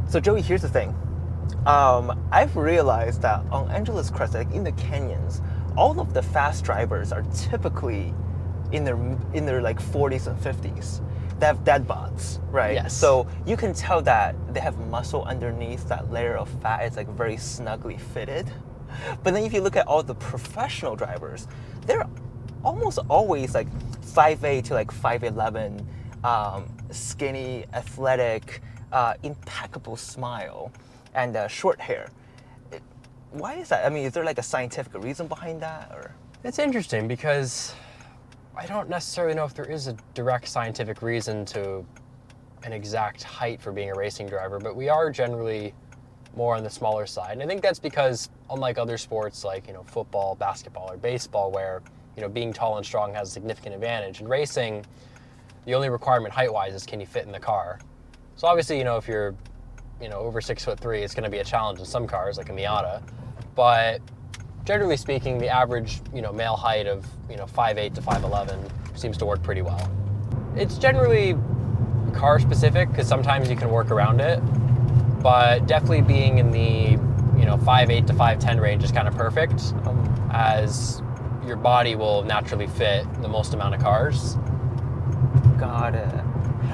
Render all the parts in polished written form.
So Joey, here's the thing. I've realized that on Angeles Crest, like in the canyons, all of the fast drivers are typically in their like 40s and 50s. They have dead bods, right? Yes. So you can tell that they have muscle underneath that layer of fat. It's like very snugly fitted. But then if you look at all the professional drivers, they're almost always like 5'8" to like 5'11", skinny, athletic, impeccable smile, and short hair. Why is that? I mean, is there like a scientific reason behind that, or? It's interesting because I don't necessarily know if there is a direct scientific reason to an exact height for being a racing driver, but we are generally more on the smaller side. And I think that's because unlike other sports like, football, basketball, or baseball, where, being tall and strong has a significant advantage, in racing, the only requirement height-wise is can you fit in the car. So obviously, if you're, over 6'3", it's going to be a challenge in some cars, like a Miata. But generally speaking, the average, male height of, 5'8" to 5'11" seems to work pretty well. It's generally car specific because sometimes you can work around it, but definitely being in the, 5'8" to 5'10" range is kind of perfect, as your body will naturally fit the most amount of cars. Got it.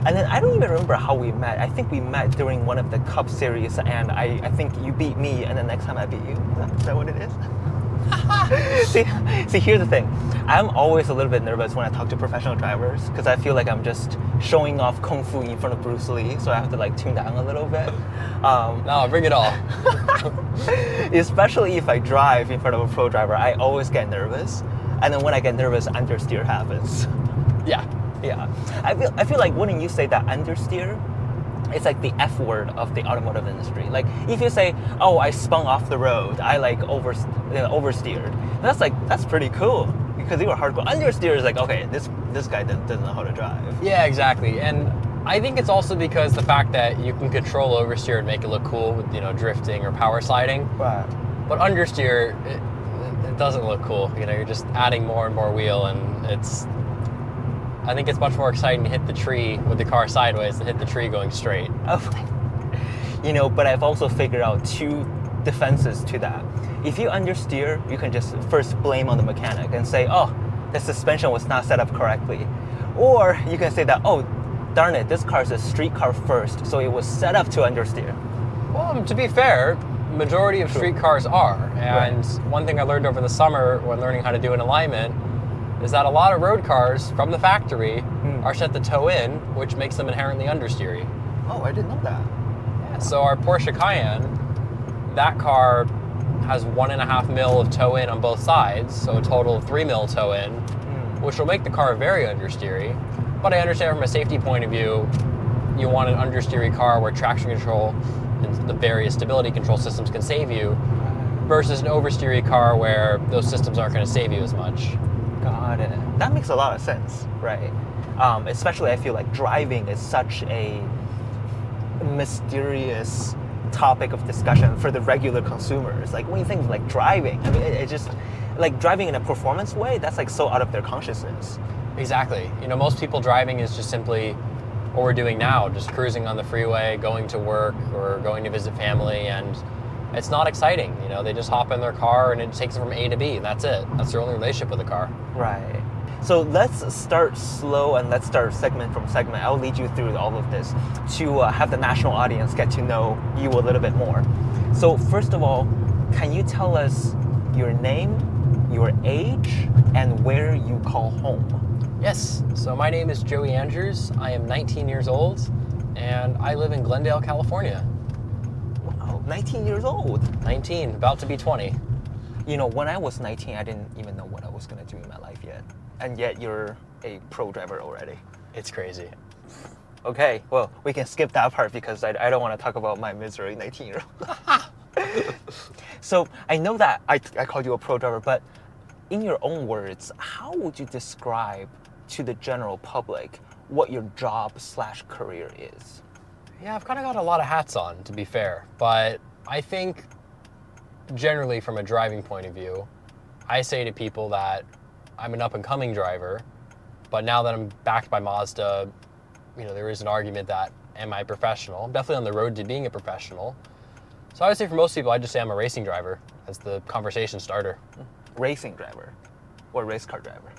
And then I don't even remember how we met. I think we met during one of the Cup series, and I think you beat me, and the next time I beat you. Is that what it is? See, here's the thing. I'm always a little bit nervous when I talk to professional drivers because I feel like I'm just showing off kung fu in front of Bruce Lee, so I have to like tune down a little bit. No, bring it all. Especially if I drive in front of a pro driver, I always get nervous, and then when I get nervous, understeer happens. Yeah. Yeah, I feel like when you say that understeer, it's like the F word of the automotive industry. Like if you say, "Oh, I spun off the road, I like oversteered," that's pretty cool because you were hardcore. Understeer is like, okay, this guy doesn't know how to drive. Yeah, exactly. And I think it's also because the fact that you can control oversteer and make it look cool with drifting or power sliding. Right. But understeer, it doesn't look cool. You're just adding more and more wheel, and I think it's much more exciting to hit the tree with the car sideways than hit the tree going straight. But I've also figured out two defenses to that. If you understeer, you can just first blame on the mechanic and say, oh, the suspension was not set up correctly. Or you can say that, oh, darn it, this car is a street car first, so it was set up to understeer. Well, to be fair, majority of street cars are. And One thing I learned over the summer when learning how to do an alignment is that a lot of road cars from the factory are set to toe in, which makes them inherently understeery. Oh, I didn't know that. Yeah, so our Porsche Cayenne, that car has 1.5 mil of toe in on both sides, so a total of 3 mil toe in, which will make the car very understeery. But I understand from a safety point of view, you want an understeery car where traction control and the various stability control systems can save you, versus an oversteery car where those systems aren't going to save you as much. Got it. That makes a lot of sense, right? Especially I feel like driving is such a mysterious topic of discussion for the regular consumers. Like when you think of like driving, I mean, it just like driving in a performance way, that's like so out of their consciousness. Exactly. Most people driving is just simply what we're doing now, just cruising on the freeway, going to work or going to visit family, and it's not exciting. They just hop in their car and it takes them from A to B, and that's it. That's their only relationship with the car. Right. So let's start slow and let's start segment from segment. I'll lead you through all of this to have the national audience get to know you a little bit more. So first of all, can you tell us your name, your age, and where you call home? Yes. So my name is Joey Andrews. I am 19 years old, and I live in Glendale, California. 19 years old. 19, about to be 20. When I was 19, I didn't even know what I was going to do in my life yet. And yet you're a pro driver already. It's crazy. Okay, well, we can skip that part because I don't want to talk about my misery 19-year-old. So I know that I called you a pro driver, but in your own words, how would you describe to the general public what your job/career is? Yeah, I've kind of got a lot of hats on, to be fair. But I think generally from a driving point of view, I say to people that I'm an up-and-coming driver, but now that I'm backed by Mazda, there is an argument that am I professional? I'm definitely on the road to being a professional. So I would say for most people, I'd just say I'm a racing driver as the conversation starter. Racing driver or race car driver?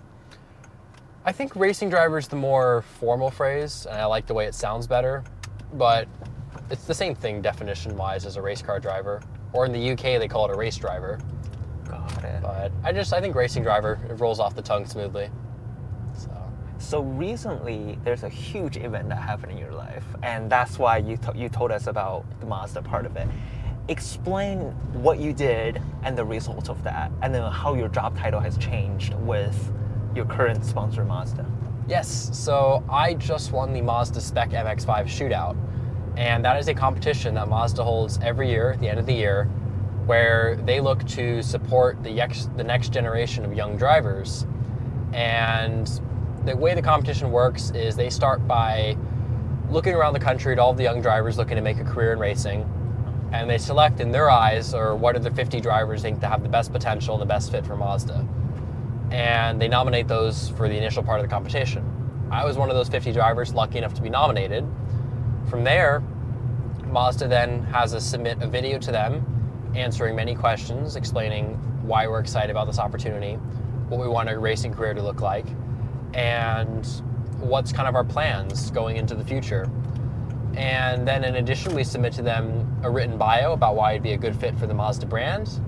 I think racing driver is the more formal phrase, and I like the way it sounds better, but it's the same thing definition-wise as a race car driver. Or in the UK, they call it a race driver. Got it. But I think racing driver, it rolls off the tongue smoothly. So recently, there's a huge event that happened in your life, and that's why you told us about the Mazda part of it. Explain what you did and the result of that, and then how your job title has changed with your current sponsor, Mazda. Yes, so I just won the Mazda Spec MX-5 Shootout, and that is a competition that Mazda holds every year at the end of the year, where they look to support the next generation of young drivers. And the way the competition works is they start by looking around the country at all the young drivers looking to make a career in racing, and they select in their eyes, or what are the 50 drivers think to have the best potential and the best fit for Mazda. And they nominate those for the initial part of the competition. I was one of those 50 drivers lucky enough to be nominated. From there, Mazda then has us submit a video to them, answering many questions, explaining why we're excited about this opportunity, what we want our racing career to look like, and what's kind of our plans going into the future. And then in addition, we submit to them a written bio about why it'd be a good fit for the Mazda brand.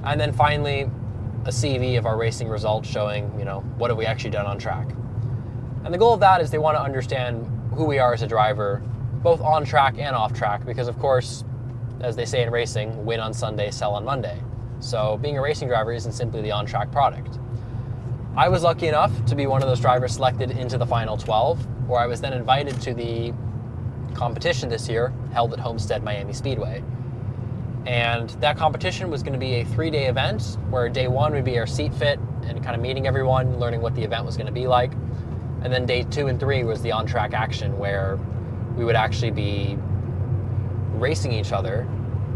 And then finally, a CV of our racing results showing, what have we actually done on track. And the goal of that is they want to understand who we are as a driver, both on track and off track, because of course, as they say in racing, win on Sunday, sell on Monday. So being a racing driver isn't simply the on-track product. I was lucky enough to be one of those drivers selected into the final 12, where I was then invited to the competition this year, held at Homestead Miami Speedway. And that competition was going to be a 3-day event, where day 1 would be our seat fit and kind of meeting everyone, learning what the event was going to be like. And then day 2 and 3 was the on-track action, where we would actually be racing each other.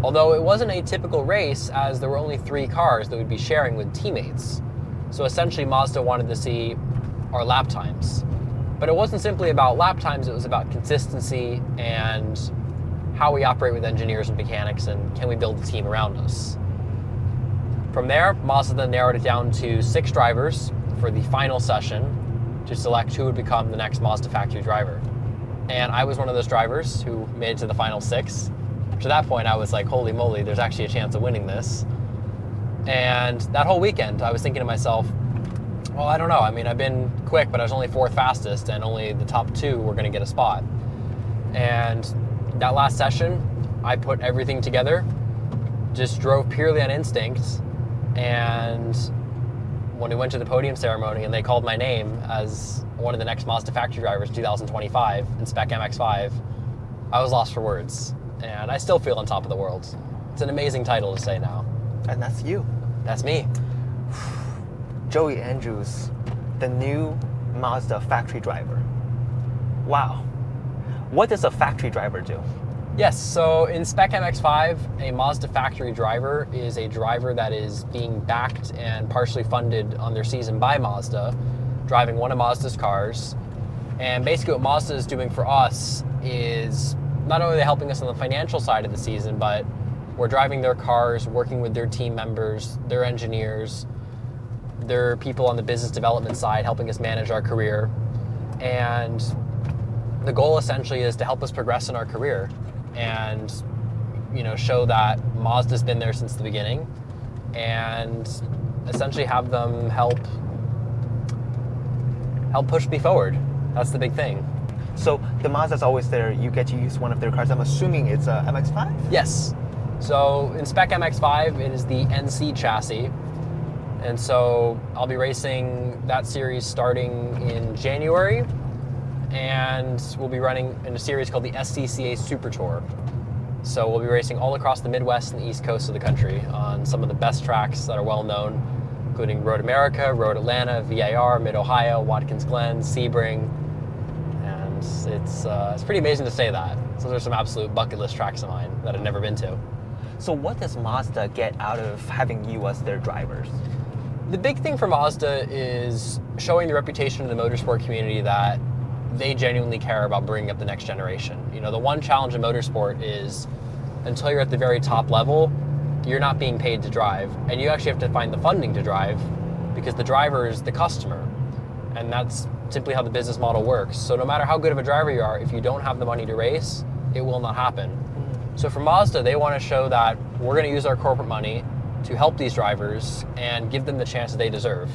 Although it wasn't a typical race, as there were only 3 cars that we'd be sharing with teammates. So essentially Mazda wanted to see our lap times. But it wasn't simply about lap times, it was about consistency and how we operate with engineers and mechanics, and can we build a team around us. From there, Mazda then narrowed it down to 6 drivers for the final session to select who would become the next Mazda Factory Driver. And I was one of those drivers who made it to the final 6. To that point, I was like, holy moly, there's actually a chance of winning this. And that whole weekend, I was thinking to myself, well, I don't know. I mean, I've been quick, but I was only 4th fastest, and only the top 2 were going to get a spot. And that last session, I put everything together, just drove purely on instinct. And when we went to the podium ceremony and they called my name as one of the next Mazda Factory Drivers 2025 in Spec MX-5, I was lost for words. And I still feel on top of the world. It's an amazing title to say now. And that's you. That's me. Joey Andrews, the new Mazda Factory Driver. Wow. What does a factory driver do? Yes, so in Spec MX-5, a Mazda Factory Driver is a driver that is being backed and partially funded on their season by Mazda, driving one of Mazda's cars. And basically what Mazda is doing for us is not only helping us on the financial side of the season, but we're driving their cars, working with their team members, their engineers, their people on the business development side, helping us manage our career. And the goal essentially is to help us progress in our career and, show that Mazda's been there since the beginning, and essentially have them help push me forward. That's the big thing. So the Mazda's always there. You get to use one of their cars. I'm assuming it's a MX-5? Yes. So in Spec MX-5, it is the NC chassis. And so I'll be racing that series starting in January. And we'll be running in a series called the SCCA Super Tour. So we'll be racing all across the Midwest and the East Coast of the country on some of the best tracks that are well known, including Road America, Road Atlanta, VIR, Mid-Ohio, Watkins Glen, Sebring. And it's pretty amazing to say that. So there's some absolute bucket list tracks of mine that I've never been to. So what does Mazda get out of having you as their drivers? The big thing for Mazda is showing the reputation in the motorsport community that they genuinely care about bringing up the next generation. You know, the one challenge in motorsport is until you're at the very top level, you're not being paid to drive, and you actually have to find the funding to drive because the driver is the customer, and that's simply how the business model works. So no matter how good of a driver you are, if you don't have the money to race, it will not happen. So for Mazda, they want to show that we're going to use our corporate money to help these drivers and give them the chance that they deserve.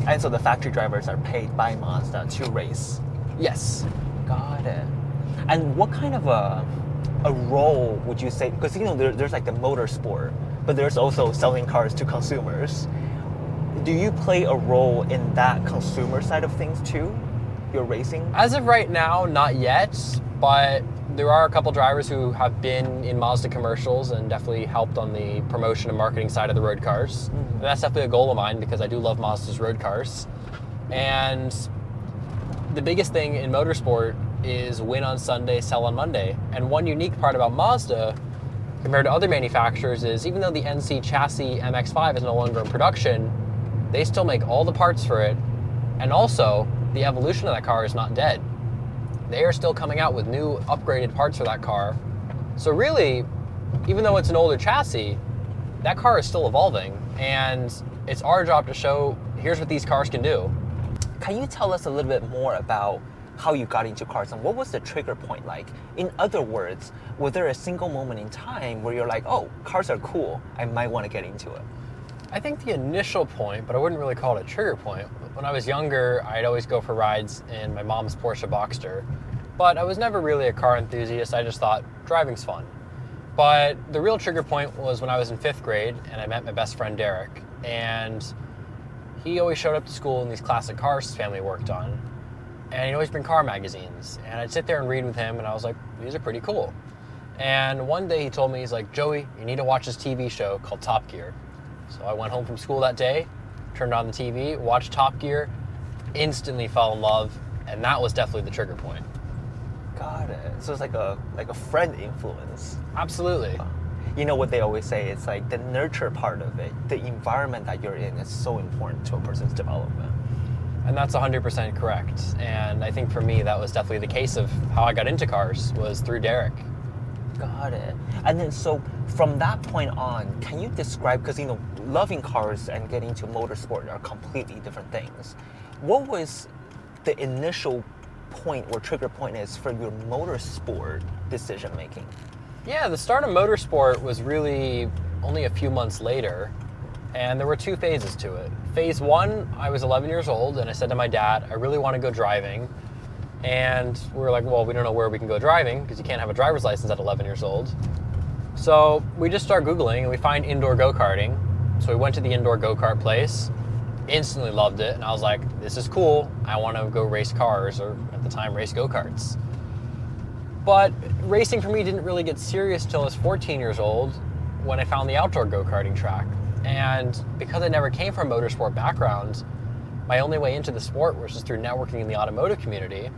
And so the factory drivers are paid by Mazda to race. Yes. Got it. And what kind of a role would you say, because you know there's like the motorsport, but there's also selling cars to consumers. Do you play a role in that consumer side of things too? You're racing? As of right now, not yet, but there are a couple drivers who have been in Mazda commercials and definitely helped on the promotion and marketing side of the road cars. And that's definitely a goal of mine because I do love Mazda's road cars. And the biggest thing in motorsport is win on Sunday, sell on Monday. And one unique part about Mazda compared to other manufacturers is even though the NC chassis MX-5 is no longer in production, they still make all the parts for it. And also, the evolution of that car is not dead. They are still coming out with new upgraded parts for that car. So really, even though it's an older chassis, that car is still evolving. And it's our job to show, here's what these cars can do. Can you tell us a little bit more about how you got into cars and what was the trigger point like? In other words, was there a single moment in time where you're like, oh, cars are cool, I might want to get into it? I think the initial point, but I wouldn't really call it a trigger point. When I was younger, I'd always go for rides in my mom's Porsche Boxster, but I was never really a car enthusiast. I just thought driving's fun. But the real trigger point was when I was in 5th grade and I met my best friend Derek, and he always showed up to school in these classic cars his family worked on, and he'd always bring car magazines, and I'd sit there and read with him, and I was like, these are pretty cool. And one day he told me, he's like, Joey, you need to watch this TV show called Top Gear. So I went home from school that day, turned on the TV, watched Top Gear, instantly fell in love, and that was definitely the trigger point. Got it. So it's like a friend influence. Absolutely. You know what they always say, it's like the nurture part of it, the environment that you're in is so important to a person's development. And that's 100% correct. And I think for me, that was definitely the case of how I got into cars, was through Derek. Got it. And then so from that point on, can you describe, because you know, loving cars and getting into motorsport are completely different things. What was the initial point or trigger point is for your motorsport decision making? Yeah, the start of motorsport was really only a few months later, and there were 2 phases to it. Phase 1, I was 11 years old, and I said to my dad, I really want to go driving. And we were like, well, we don't know where we can go driving because you can't have a driver's license at 11 years old. So we just start Googling and we find indoor go-karting. So we went to the indoor go-kart place, instantly loved it, and I was like, this is cool. I want to go race cars, or at the time, race go-karts. But racing for me didn't really get serious till I was 14 years old when I found the outdoor go-karting track. And because I never came from a motorsport background, my only way into the sport was just through networking in the automotive community.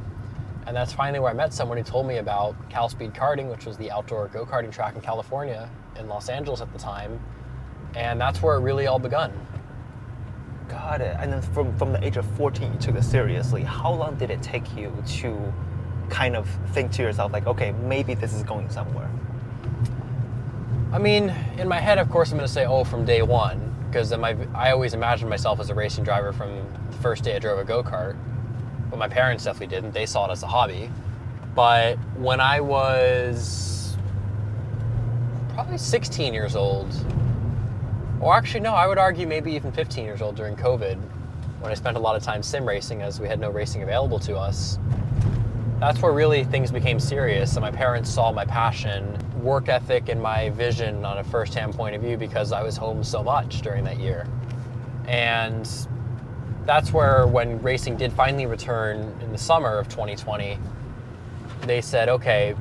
And that's finally where I met someone who told me about Cal Speed Karting, which was the outdoor go-karting track in California, in Los Angeles at the time. And that's where it really all begun. Got it. And then from the age of 14, you took it seriously. How long did it take you to kind of think to yourself, like, okay, maybe this is going somewhere? I mean, in my head, of course, I'm going to say, oh, from day one, because I always imagined myself as a racing driver from the first day I drove a go-kart. But my parents definitely didn't. They saw it as a hobby. But when I was probably 16 years old, or actually, no, I would argue maybe even 15 years old during COVID, when I spent a lot of time sim racing as we had no racing available to us, that's where really things became serious. And my parents saw my passion, work ethic, and my vision on a first-hand point of view because I was home so much during that year. And that's where, when racing did finally return in the summer of 2020, they said, okay,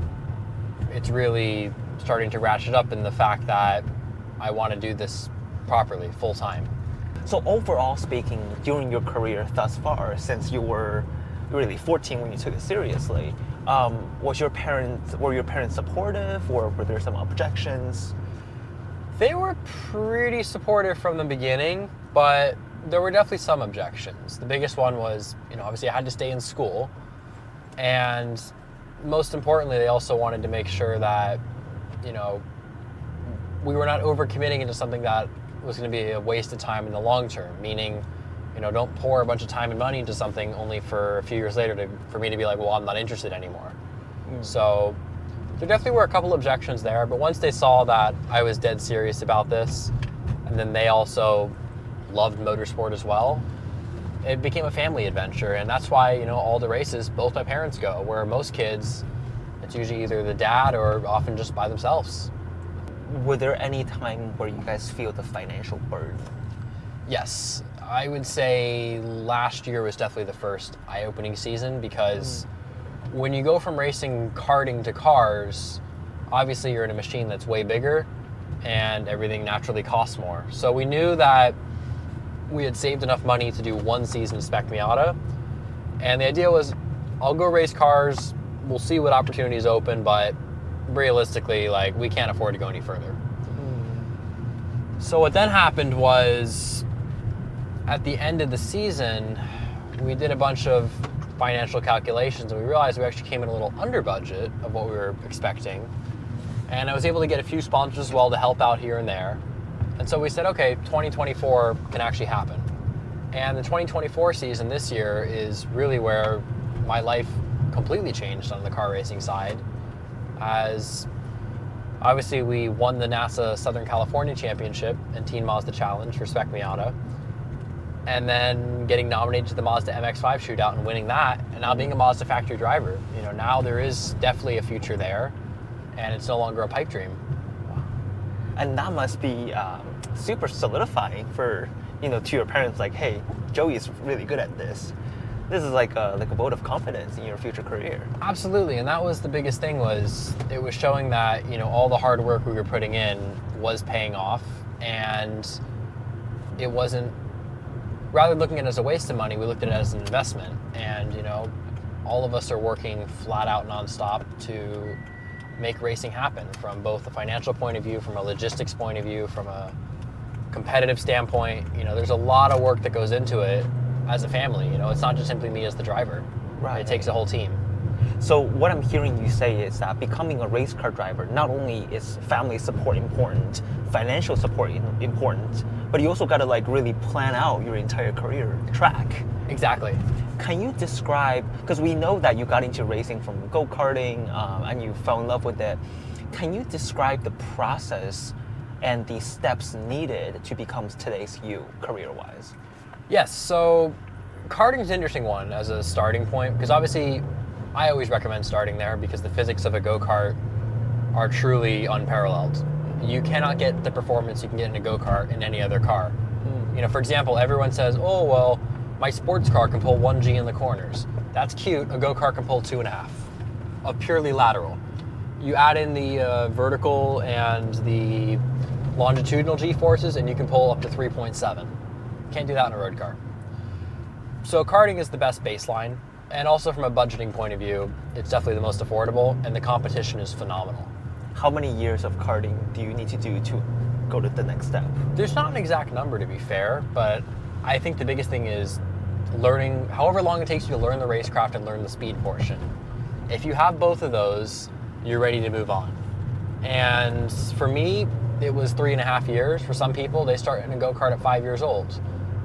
it's really starting to ratchet up in the fact that I want to do this properly, full time. So overall speaking, during your career thus far, since you were really 14 when you took it seriously, were your parents supportive, or were there some objections? They were pretty supportive from the beginning, but there were definitely some objections. The biggest one was, obviously I had to stay in school, And most importantly, they also wanted to make sure that, you know, we were not overcommitting into something that was going to be a waste of time in the long term, meaning, you know, don't pour a bunch of time and money into something only for a few years later for me to be like, well, I'm not interested anymore. So there definitely were a couple objections there, but once they saw that I was dead serious about this, and then they also loved motorsport as well, it became a family adventure. And that's why, you know, all the races, both my parents go, where most kids, it's usually either the dad or often just by themselves. Were there any time where you guys feel the financial burden? Yes, I would say last year was definitely the first eye-opening season, because when you go from racing karting to cars, obviously you're in a machine that's way bigger and everything naturally costs more. So we knew that we had saved enough money to do one season of Spec Miata, and the idea was, I'll go race cars, we'll see what opportunities open, but realistically, like, we can't afford to go any further. So what then happened was, at the end of the season, we did a bunch of financial calculations, and we realized we actually came in a little under budget of what we were expecting. And I was able to get a few sponsors as well to help out here and there. And so we said, okay, 2024 can actually happen. And the 2024 season this year is really where my life completely changed on the car racing side, as obviously we won the NASA Southern California Championship and Teen Mazda Challenge for Spec Miata, and then getting nominated to the Mazda MX-5 Shootout and winning that, and now being a Mazda Factory Driver. You know, now there is definitely a future there, and it's no longer a pipe dream. And that must be super solidifying for, you know, to your parents, like, hey, Joey is really good at this. This is like a vote of confidence in your future career. Absolutely, and that was the biggest thing, was it was showing that, you know, all the hard work we were putting in was paying off, and it wasn't, rather than looking at it as a waste of money, we looked at it as an investment. And, you know, all of us are working flat out nonstop to make racing happen, from both a financial point of view, from a logistics point of view, from a competitive standpoint. You know, there's a lot of work that goes into it as a family. You know, it's not just simply me as the driver. Right. It takes a whole team. So what I'm hearing you say is that becoming a race car driver, not only is family support important, financial support important, but you also got to like really plan out your entire career track. Exactly. Can you describe, because we know that you got into racing from go-karting and you fell in love with it. Can you describe the process and the steps needed to become today's you, career-wise? Yes, so karting is an interesting one as a starting point, because obviously I always recommend starting there because the physics of a go-kart are truly unparalleled. You cannot get the performance you can get in a go-kart in any other car. You know, for example, everyone says, oh, well, my sports car can pull 1G in the corners. That's cute. A go-kart can pull 2.5 of purely lateral. You add in the vertical and the longitudinal G-forces, and you can pull up to 3.7. Can't do that in a road car. So karting is the best baseline, and also from a budgeting point of view, it's definitely the most affordable, and the competition is phenomenal. How many years of karting do you need to do to go to the next step? There's not an exact number, to be fair, but I think the biggest thing is learning, however long it takes you to learn the racecraft and learn the speed portion. If you have both of those, you're ready to move on. And for me, it was 3.5 years. For some people, they start in a go-kart at 5 years old.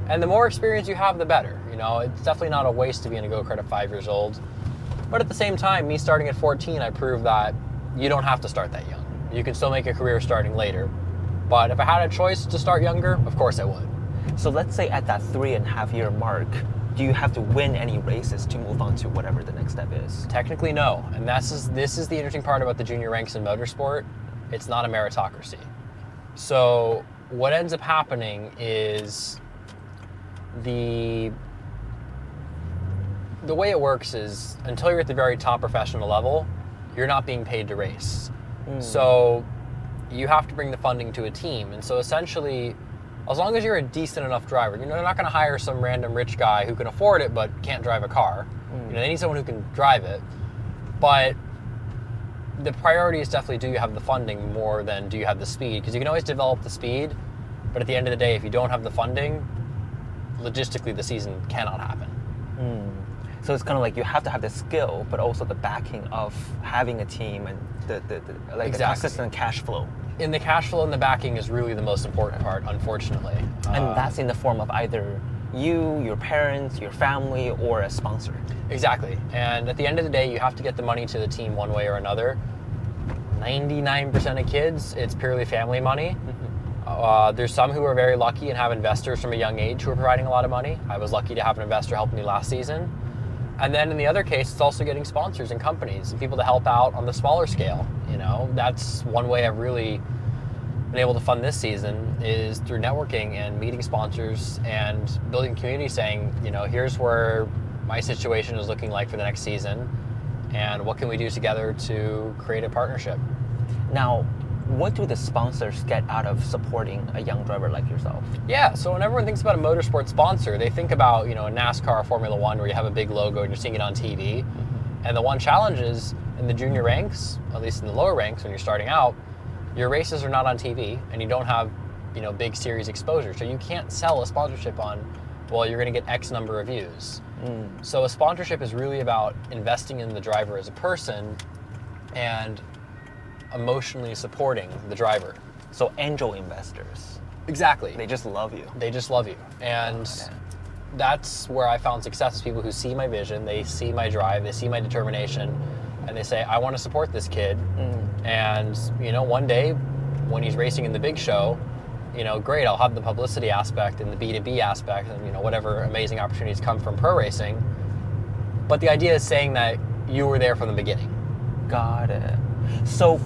And the more experience you have, the better. You know, it's definitely not a waste to be in a go-kart at 5 years old. But at the same time, me starting at 14, I proved that you don't have to start that young. You can still make a career starting later. But if I had a choice to start younger, of course I would. So let's say at that 3.5 year mark, do you have to win any races to move on to whatever the next step is? Technically, no. And this is the interesting part about the junior ranks in motorsport. It's not a meritocracy. So what ends up happening is the way it works is, until you're at the very top professional level, you're not being paid to race. So you have to bring the funding to a team. And so essentially, as long as you're a decent enough driver, you know, they're not going to hire some random rich guy who can afford it but can't drive a car. You know, they need someone who can drive it. But the priority is definitely, do you have the funding more than do you have the speed? Because you can always develop the speed, but at the end of the day, if you don't have the funding, logistically the season cannot happen. So it's kind of like you have to have the skill, but also the backing of having a team and the like the consistent cash flow. In the cash flow and the backing is really the most important part, unfortunately. And that's in the form of either you, your parents, your family, or a sponsor. Exactly. And at the end of the day, you have to get the money to the team one way or another. 99% of kids, it's purely family money. There's some who are very lucky and have investors from a young age who are providing a lot of money. I was lucky to have an investor help me last season. And then in the other case, it's also getting sponsors and companies and people to help out on the smaller scale. You know, that's one way I've really been able to fund this season is through networking and meeting sponsors and building community saying, you know, here's where my situation is looking like for the next season and what can we do together to create a partnership. Now, what do the sponsors get out of supporting a young driver like yourself? Yeah, so when everyone thinks about a motorsport sponsor, they think about, you know, a NASCAR or Formula One where you have a big logo and you're seeing it on TV. And the one challenge is in the junior ranks, at least in the lower ranks when you're starting out, your races are not on TV and you don't have, you know, big series exposure. So you can't sell a sponsorship on, well, you're going to get X number of views. So a sponsorship is really about investing in the driver as a person and emotionally supporting the driver. So angel investors. Exactly. They just love you. They just love you. And that's where I found success is people who see my vision, they see my drive, they see my determination, and they say, I want to support this kid. And, you know, one day when he's racing in the big show, you know, great, I'll have the publicity aspect and the B2B aspect and, you know, whatever amazing opportunities come from pro racing. But the idea is saying that you were there from the beginning. Got it. So,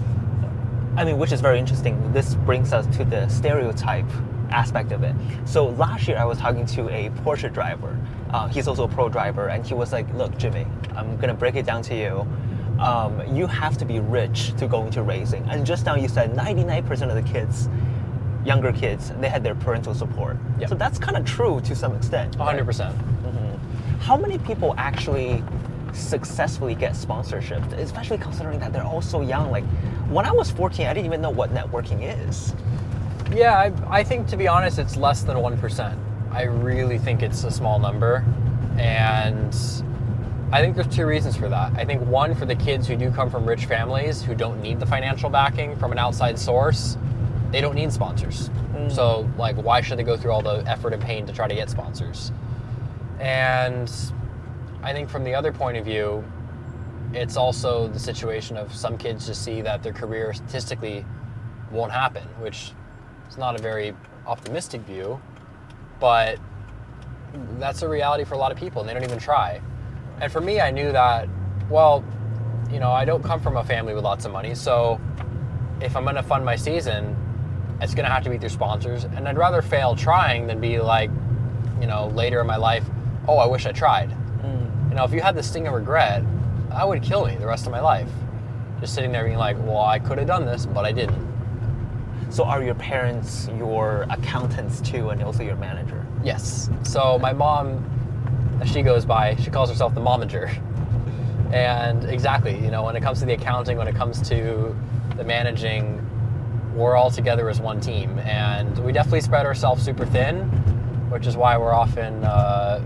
I mean, which is very interesting. This brings us to the stereotype aspect of it. So last year I was talking to a Porsche driver. He's also a pro driver, and he was like, look, Jimmy, I'm gonna break it down to you. You have to be rich to go into racing. And just now you said 99% of the kids, younger kids, they had their parental support. Yep. So that's kind of true to some extent. 100%. How many people actually successfully get sponsorships, especially considering that they're all so young? Like, when I was 14, I didn't even know what networking is. Yeah, I think, to be honest, it's less than 1%. I really think it's a small number. And I think there's two reasons for that. I think one, for the kids who do come from rich families who don't need the financial backing from an outside source, they don't need sponsors. So, like, why should they go through all the effort and pain to try to get sponsors? And I think from the other point of view, it's also the situation of some kids just see that their career statistically won't happen, which is not a very optimistic view, but that's a reality for a lot of people and they don't even try. And for me, I knew that, well, you know, I don't come from a family with lots of money, so if I'm gonna fund my season, it's gonna have to be through sponsors, and I'd rather fail trying than be like, you know, later in my life, oh, I wish I tried. You know, if you had the sting of regret, that would kill me the rest of my life. Just sitting there being like, well, I could have done this, but I didn't. So are your parents your accountants too, and also your manager? Yes. So my mom, as she goes by, she calls herself the momager. And exactly, you know, when it comes to the accounting, when it comes to the managing, we're all together as one team. And we definitely spread ourselves super thin, which is why we're often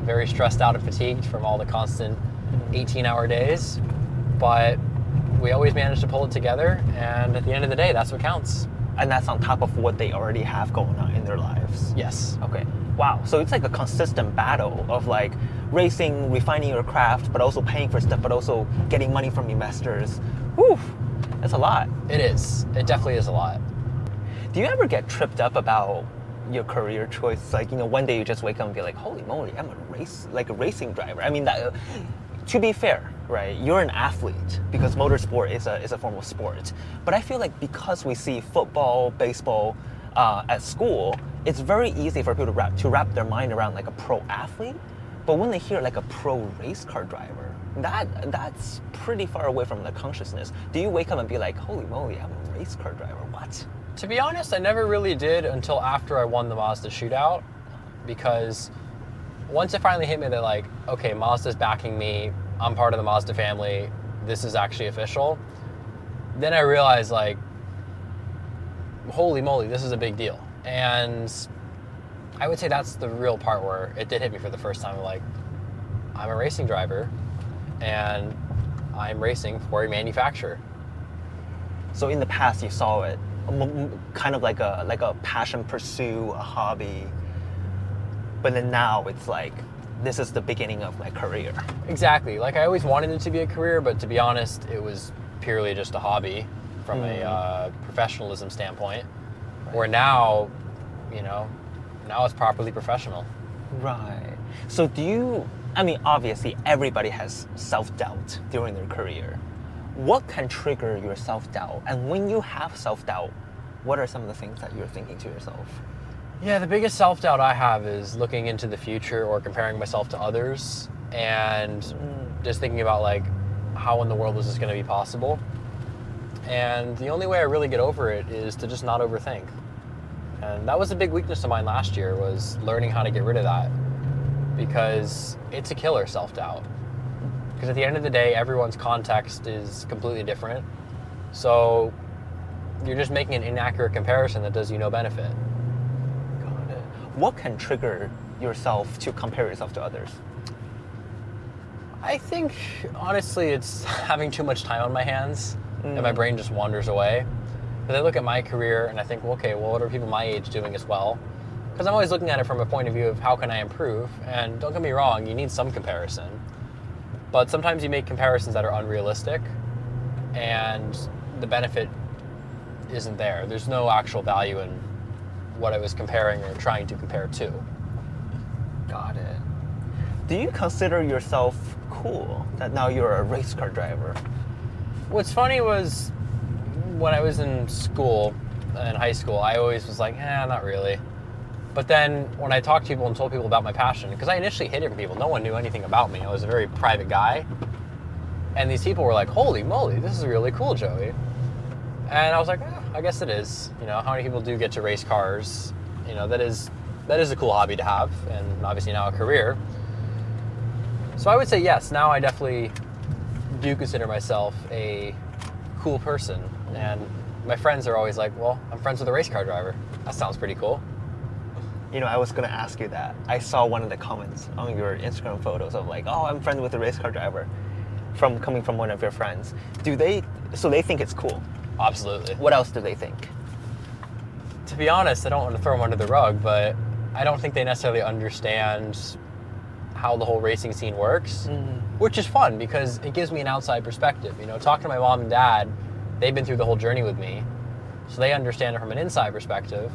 very stressed out and fatigued from all the constant 18-hour days. But we always manage to pull it together, and at the end of the day, that's what counts. And that's on top of what they already have going on in their lives. Yes. Okay. Wow. So it's like a consistent battle of like racing, refining your craft, but also paying for stuff, but also getting money from investors. Whew. That's a lot. It is. It definitely is a lot. Do you ever get tripped up about your career choice? Like, you know, one day you just wake up and be like, holy moly, I'm a racing driver. I mean, that, to be fair, right, you're an athlete because motorsport is a form of sport. But I feel like because we see football, baseball at school, it's very easy for people to wrap their mind around like a pro athlete. But when they hear like a pro race car driver, that's pretty far away from the consciousness. Do you wake up and be like, holy moly, I'm a race car driver, what? To be honest, I never really did until after I won the Mazda Shootout, because once it finally hit me that like, okay, Mazda's backing me, I'm part of the Mazda family, this is actually official, then I realized like, holy moly, this is a big deal. And I would say that's the real part where it did hit me for the first time, like, I'm a racing driver, and I'm racing for a manufacturer. So in the past, you saw it kind of like a passion pursuit, a hobby, but then now it's like, this is the beginning of my career. Exactly. Like, I always wanted it to be a career, but to be honest, it was purely just a hobby from a professionalism standpoint. Right. Where now, now it's properly professional. Right. So obviously everybody has self-doubt during their career. What can trigger your self-doubt? And when you have self-doubt, what are some of the things that you're thinking to yourself? Yeah, the biggest self-doubt I have is looking into the future or comparing myself to others and just thinking about, like, how in the world is this going to be possible? And the only way I really get over it is to just not overthink. And that was a big weakness of mine last year, was learning how to get rid of that, because it's a killer, self-doubt. Because at the end of the day, everyone's context is completely different. So you're just making an inaccurate comparison that does you no benefit. Got it. What can trigger yourself to compare yourself to others? I think, honestly, it's having too much time on my hands and my brain just wanders away. Because I look at my career and I think, well, okay, well, what are people my age doing as well? Because I'm always looking at it from a point of view of how can I improve? And don't get me wrong, you need some comparison. But sometimes you make comparisons that are unrealistic and the benefit isn't there. There's no actual value in what I was comparing or trying to compare to. Got it. Do you consider yourself cool that now you're a race car driver? What's funny was when I was in school, in high school, I always was like, not really. But then when I talked to people and told people about my passion, because I initially hid it from people, no one knew anything about me. I was a very private guy. And these people were like, holy moly, this is really cool, Joey. And I was like, I guess it is. How many people do get to race cars? That is a cool hobby to have, and obviously now a career. So I would say yes, now I definitely do consider myself a cool person. And my friends are always like, well, I'm friends with a race car driver. That sounds pretty cool. I was going to ask you that. I saw one of the comments on your Instagram photos of like, oh, I'm friends with a race car driver, coming from one of your friends. So they think it's cool? Absolutely. What else do they think? To be honest, I don't want to throw them under the rug, but I don't think they necessarily understand how the whole racing scene works, which is fun because it gives me an outside perspective. Talking to my mom and dad, they've been through the whole journey with me, so they understand it from an inside perspective.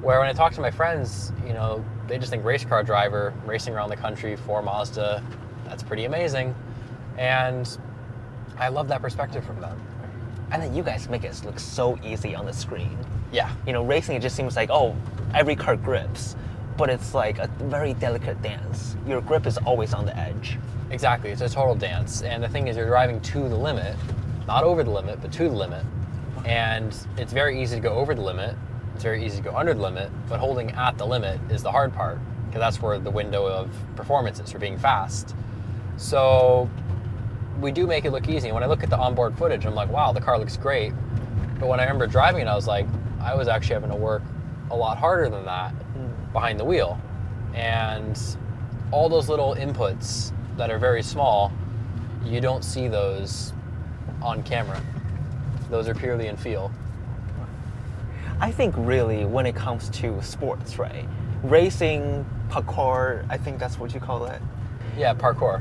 Where when I talk to my friends, they just think race car driver, racing around the country for Mazda, that's pretty amazing. And I love that perspective from them. And then you guys make it look so easy on the screen. Yeah. Racing, it just seems like, oh, every car grips, but it's like a very delicate dance. Your grip is always on the edge. Exactly, it's a total dance. And the thing is, you're driving to the limit, not over the limit, but to the limit. And it's very easy to go over the limit. It's very easy to go under the limit, but holding at the limit is the hard part, because that's where the window of performance is for being fast. So we do make it look easy. When I look at the onboard footage, I'm like, wow, the car looks great. But when I remember driving it, I was like, I was actually having to work a lot harder than that behind the wheel. And all those little inputs that are very small, you don't see those on camera. Those are purely in feel. I think really when it comes to sports, right? Racing, parkour, I think that's what you call it. Yeah, parkour.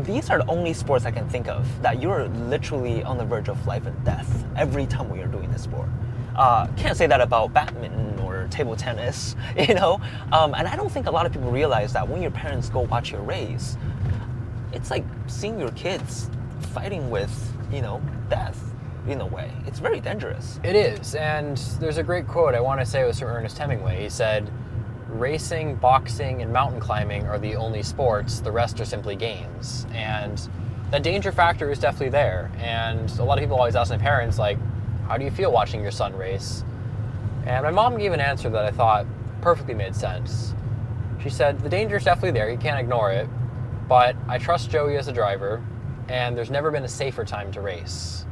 These are the only sports I can think of that you're literally on the verge of life and death every time when you're doing this sport. Can't say that about badminton or table tennis, And I don't think a lot of people realize that when your parents go watch your race, it's like seeing your kids fighting with, death. In a way, it's very dangerous. It is, and there's a great quote, I want to say it was from Ernest Hemingway. He said, racing, boxing, and mountain climbing are the only sports, the rest are simply games. And that danger factor is definitely there. And a lot of people always ask my parents, like, how do you feel watching your son race? And my mom gave an answer that I thought perfectly made sense. She said, the danger is definitely there, you can't ignore it, but I trust Joey as a driver, and there's never been a safer time to race.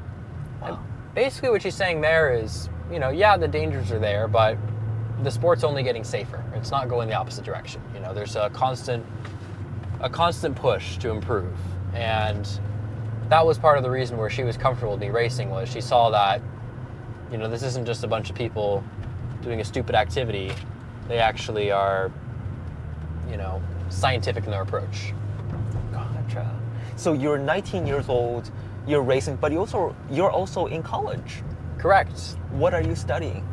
Wow. Basically what she's saying there is, yeah, the dangers are there, but the sport's only getting safer. It's not going the opposite direction. There's a constant push to improve. And that was part of the reason where she was comfortable with me racing, was she saw that, you know, this isn't just a bunch of people doing a stupid activity. They actually are, you know, scientific in their approach. Gotcha. So you're 19 years old, you're racing, but you're also in college. Correct. What are you studying?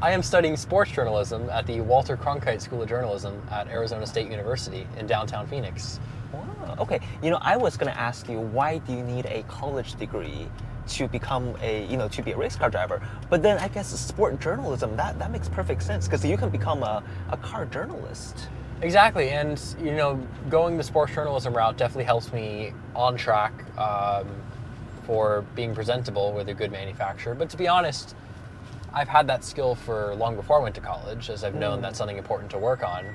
I am studying sports journalism at the Walter Cronkite School of Journalism at Arizona State University in downtown Phoenix. Wow. Okay. You know, I was going to ask you, why do you need a college degree to become to be a race car driver? But then I guess sport journalism, that makes perfect sense, because you can become a car journalist. Exactly, and you know, going the sports journalism route definitely helps me on track for being presentable with a good manufacturer. But to be honest, I've had that skill for long before I went to college, as I've known that's something important to work on.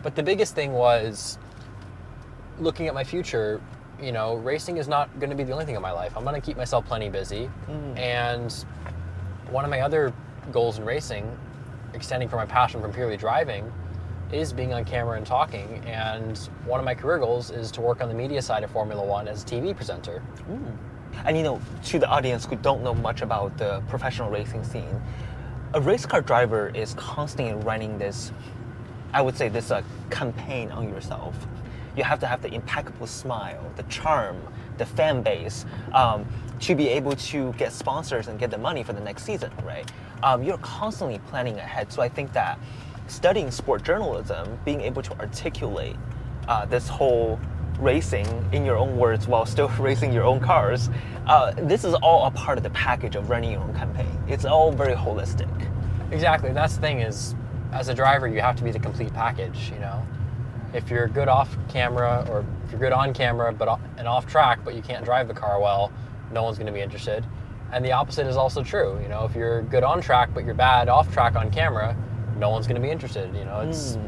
But the biggest thing was looking at my future. You know, racing is not going to be the only thing in my life. I'm going to keep myself plenty busy. And one of my other goals in racing, extending from my passion from purely driving, is being on camera and talking. And one of my career goals is to work on the media side of Formula One as a TV presenter. And you know, to the audience who don't know much about the professional racing scene, a race car driver is constantly running this, I would say, this campaign on yourself. You have to have the impeccable smile, the charm, the fan base, to be able to get sponsors and get the money for the next season, right? You're constantly planning ahead. So I think that studying sport journalism, being able to articulate this whole racing in your own words while still racing your own cars, this is all a part of the package of running your own campaign. It's all very holistic. Exactly, and that's the thing is, as a driver, you have to be the complete package, you know? If you're good off camera, or if you're good on camera and off track, but you can't drive the car well, no one's going to be interested. And the opposite is also true. You know, if you're good on track, but you're bad off track on camera, no one's going to be interested. You know, it's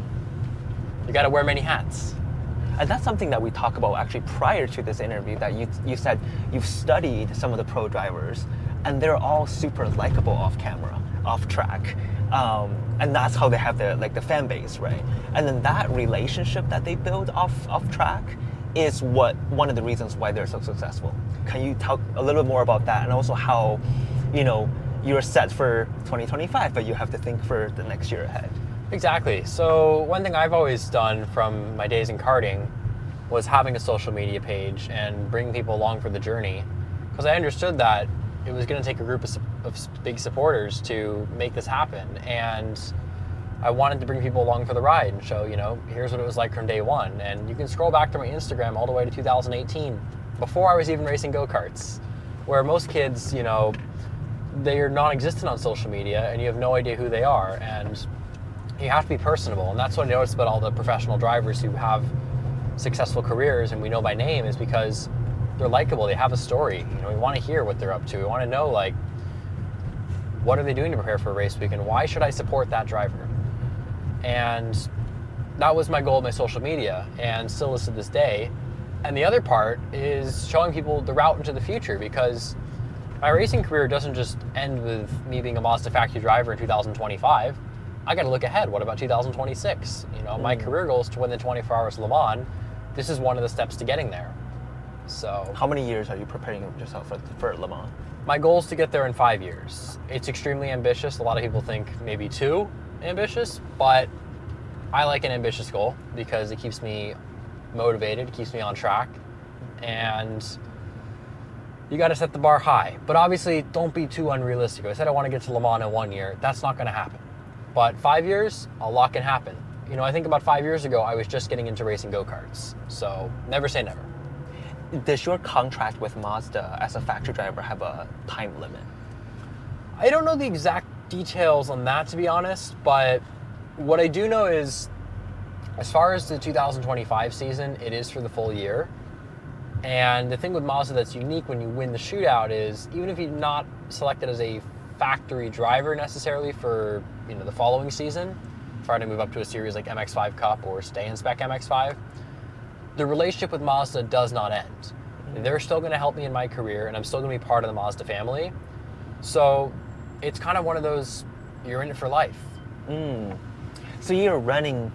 you got to wear many hats. And that's something that we talk about actually prior to this interview, that you said you've studied some of the pro drivers and they're all super likable off camera, off track. And that's how they have the fan base, right? And then that relationship that they build off track is one of the reasons why they're so successful. Can you talk a little bit more about that, and also how, you know, you're set for 2025, but you have to think for the next year ahead? Exactly. So one thing I've always done from my days in karting was having a social media page and bringing people along for the journey, because I understood that it was going to take a group of big supporters to make this happen. And I wanted to bring people along for the ride and show, you know, here's what it was like from day one. And you can scroll back to my Instagram all the way to 2018, before I was even racing go-karts, where most kids, you know, they are non-existent on social media and you have no idea who they are. And you have to be personable. And that's what I noticed about all the professional drivers who have successful careers and we know by name, is because they're likable, they have a story. You know, we want to hear what they're up to. We want to know, like, what are they doing to prepare for a race week, and why should I support that driver? And that was my goal of my social media, and still is to this day. And the other part is showing people the route into the future, because my racing career doesn't just end with me being a Mazda Factory Driver in 2025. I got to look ahead. What about 2026? You know, my career goal is to win the 24 Hours Le Mans. This is one of the steps to getting there. So, how many years are you preparing yourself for Le Mans? My goal is to get there in 5 years. It's extremely ambitious. A lot of people think maybe too ambitious, but I like an ambitious goal because it keeps me motivated, it keeps me on track, and you got to set the bar high. But obviously, don't be too unrealistic. I said I want to get to Le Mans in 1 year. That's not going to happen. But 5 years, a lot can happen. You know, I think about 5 years ago, I was just getting into racing go-karts. So never say never. Does your contract with Mazda as a factory driver have a time limit? I don't know the exact details on that, to be honest, but what I do know is, as far as the 2025 season, it is for the full year. And the thing with Mazda that's unique when you win the shootout is, even if you're not selected as a factory driver necessarily for, you know, the following season, trying to move up to a series like MX-5 Cup or stay in Spec MX-5, the relationship with Mazda does not end. They're still going to help me in my career, and I'm still going to be part of the Mazda family. So it's kind of one of those, you're in it for life. So you're running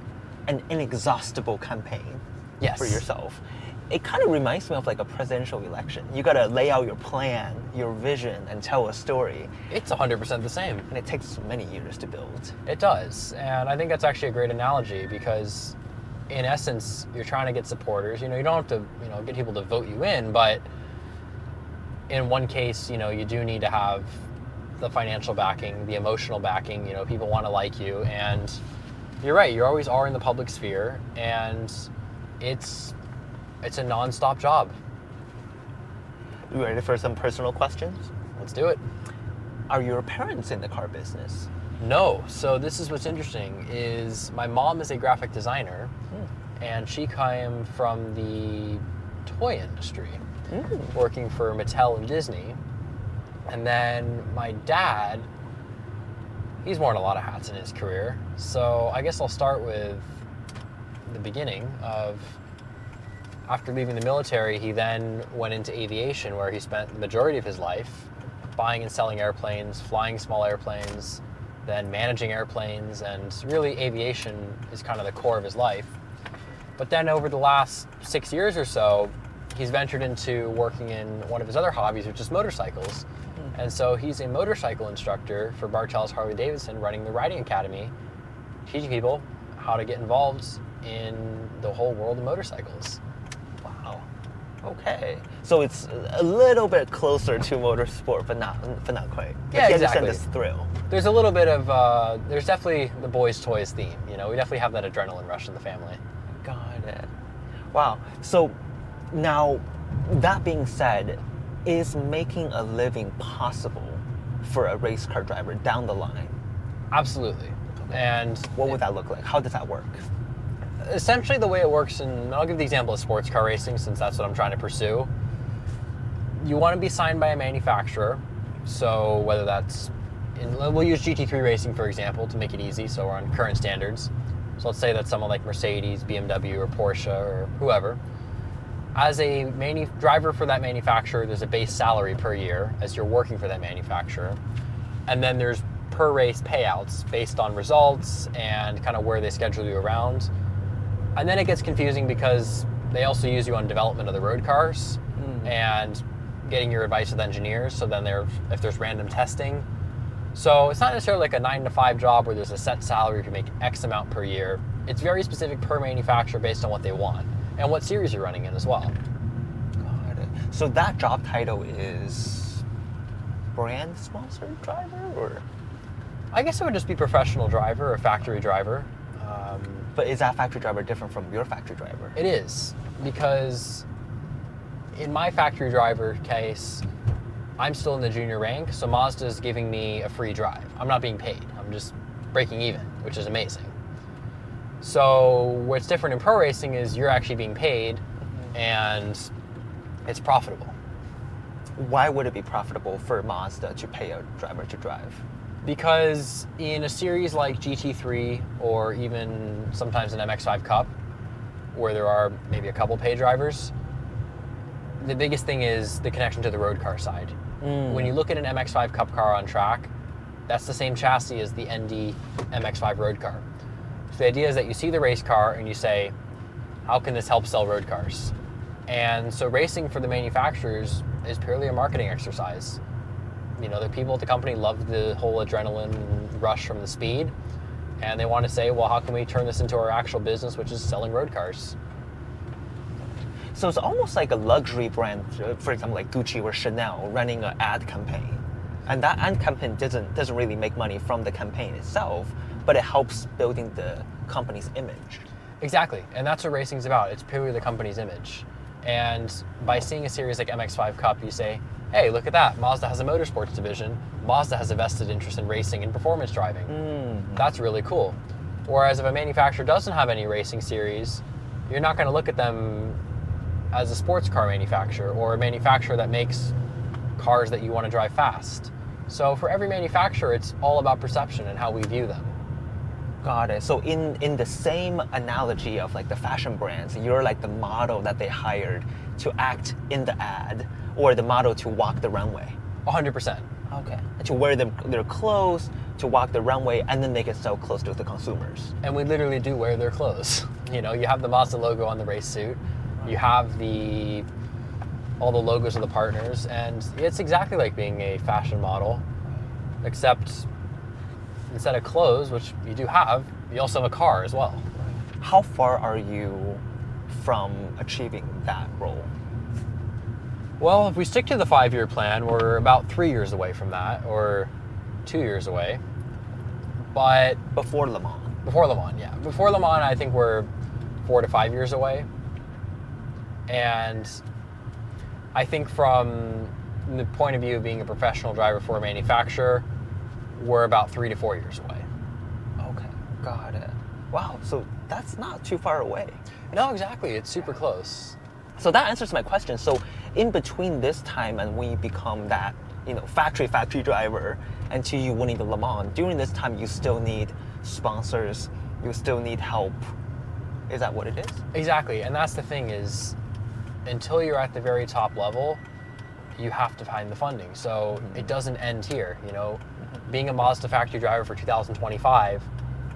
an inexhaustible campaign Yes. for yourself. it kind of reminds me of like a presidential election. You got to lay out your plan, your vision, and tell a story. It's 100% the same. And it takes many years to build. It does. And I think that's actually a great analogy because in essence, you're trying to get supporters. You know, you don't have to, you know, get people to vote you in, but in one case, you know, you do need to have the financial backing, the emotional backing. You know, people want to like you, and you're right. You always are in the public sphere, and it's a non-stop job. You ready for some personal questions? Let's do it. Are your parents in the car business? No. So this is what's interesting is my mom is a graphic designer, and she came from the toy industry, working for Mattel and Disney. And then my dad, he's worn a lot of hats in his career. So I guess I'll start with the beginning of, after leaving the military, he then went into aviation, where he spent the majority of his life buying and selling airplanes, flying small airplanes, then managing airplanes, and really aviation is kind of the core of his life. But then over the last 6 years or so, he's ventured into working in one of his other hobbies, which is motorcycles. And so he's a motorcycle instructor for Bartels Harley Davidson, running the riding academy, teaching people how to get involved in the whole world of motorcycles. Wow. Okay. So it's a little bit closer to motorsport, but not quite. Yeah, you exactly. understand this thrill. There's a little bit of, there's definitely the boys' toys theme. You know, we definitely have that adrenaline rush in the family. Got it. Wow. So now, that being said, is making a living possible for a race car driver down the line? Absolutely. And what would that look like? How does that work? Essentially the way it works, and I'll give the example of sports car racing since that's what I'm trying to pursue. You want to be signed by a manufacturer. So whether that's, we'll use GT3 racing for example to make it easy, so we're on current standards. So let's say that's someone like Mercedes, BMW, or Porsche, or whoever. As a driver for that manufacturer, there's a base salary per year as you're working for that manufacturer. And then there's per race payouts based on results and kind of where they schedule you around. And then it gets confusing because they also use you on development of the road cars and getting your advice with engineers. So then if there's random testing. So it's not necessarily like a 9-to-5 job where there's a set salary if you make X amount per year. It's very specific per manufacturer based on what they want and what series you're running in as well. Got it. So that job title is brand sponsored driver, or? I guess it would just be professional driver or factory driver. But is that factory driver different from your factory driver? It is, because in my factory driver case, I'm still in the junior rank, so Mazda is giving me a free drive. I'm not being paid, I'm just breaking even, which is amazing. So what's different in pro racing is you're actually being paid and it's profitable. Why would it be profitable for Mazda to pay a driver to drive? Because in a series like GT3 or even sometimes an MX-5 Cup, where there are maybe a couple paid drivers, the biggest thing is the connection to the road car side. When you look at an MX-5 Cup car on track, that's the same chassis as the ND MX-5 road car. So the idea is that you see the race car and you say, how can this help sell road cars? And so racing for the manufacturers is purely a marketing exercise. You know, the people at the company love the whole adrenaline rush from the speed, and they want to say, well, how can we turn this into our actual business, which is selling road cars? So it's almost like a luxury brand, for example, like Gucci or Chanel running an ad campaign. And that ad campaign doesn't really make money from the campaign itself, but it helps building the company's image. Exactly, and that's what racing's about. It's purely the company's image. And by seeing a series like MX-5 Cup, you say, hey, look at that, Mazda has a motorsports division. Mazda has a vested interest in racing and performance driving. That's really cool. Whereas if a manufacturer doesn't have any racing series, you're not gonna look at them as a sports car manufacturer or a manufacturer that makes cars that you wanna drive fast. So for every manufacturer, it's all about perception and how we view them. Got it. So in the same analogy of like the fashion brands, you're like the model that they hired to act in the ad, or the model to walk the runway. 100%. Okay. To wear their clothes, to walk the runway, and then they can sell clothes to the consumers. And we literally do wear their clothes. You know, you have the Mazda logo on the race suit. You have all the logos of the partners, and it's exactly like being a fashion model, except instead of clothes, which you do have, you also have a car as well. How far are you from achieving that role? Well, if we stick to the 5-year plan, we're about 3 years away from that, or 2 years away. But Before Le Mans. before Le Mans, yeah. Before Le Mans, I think we're 4 to 5 years away. And I think from the point of view of being a professional driver for a manufacturer, we're about 3 to 4 years away. Okay, got it. Wow, so that's not too far away. No, exactly. It's super close. So that answers my question. So in between this time and when you become that, factory driver, and to you winning the Le Mans, during this time you still need sponsors, you still need help. Is that what it is? Exactly, and that's the thing is, until you're at the very top level, you have to find the funding. So it doesn't end here. Being a Mazda Factory Driver for 2025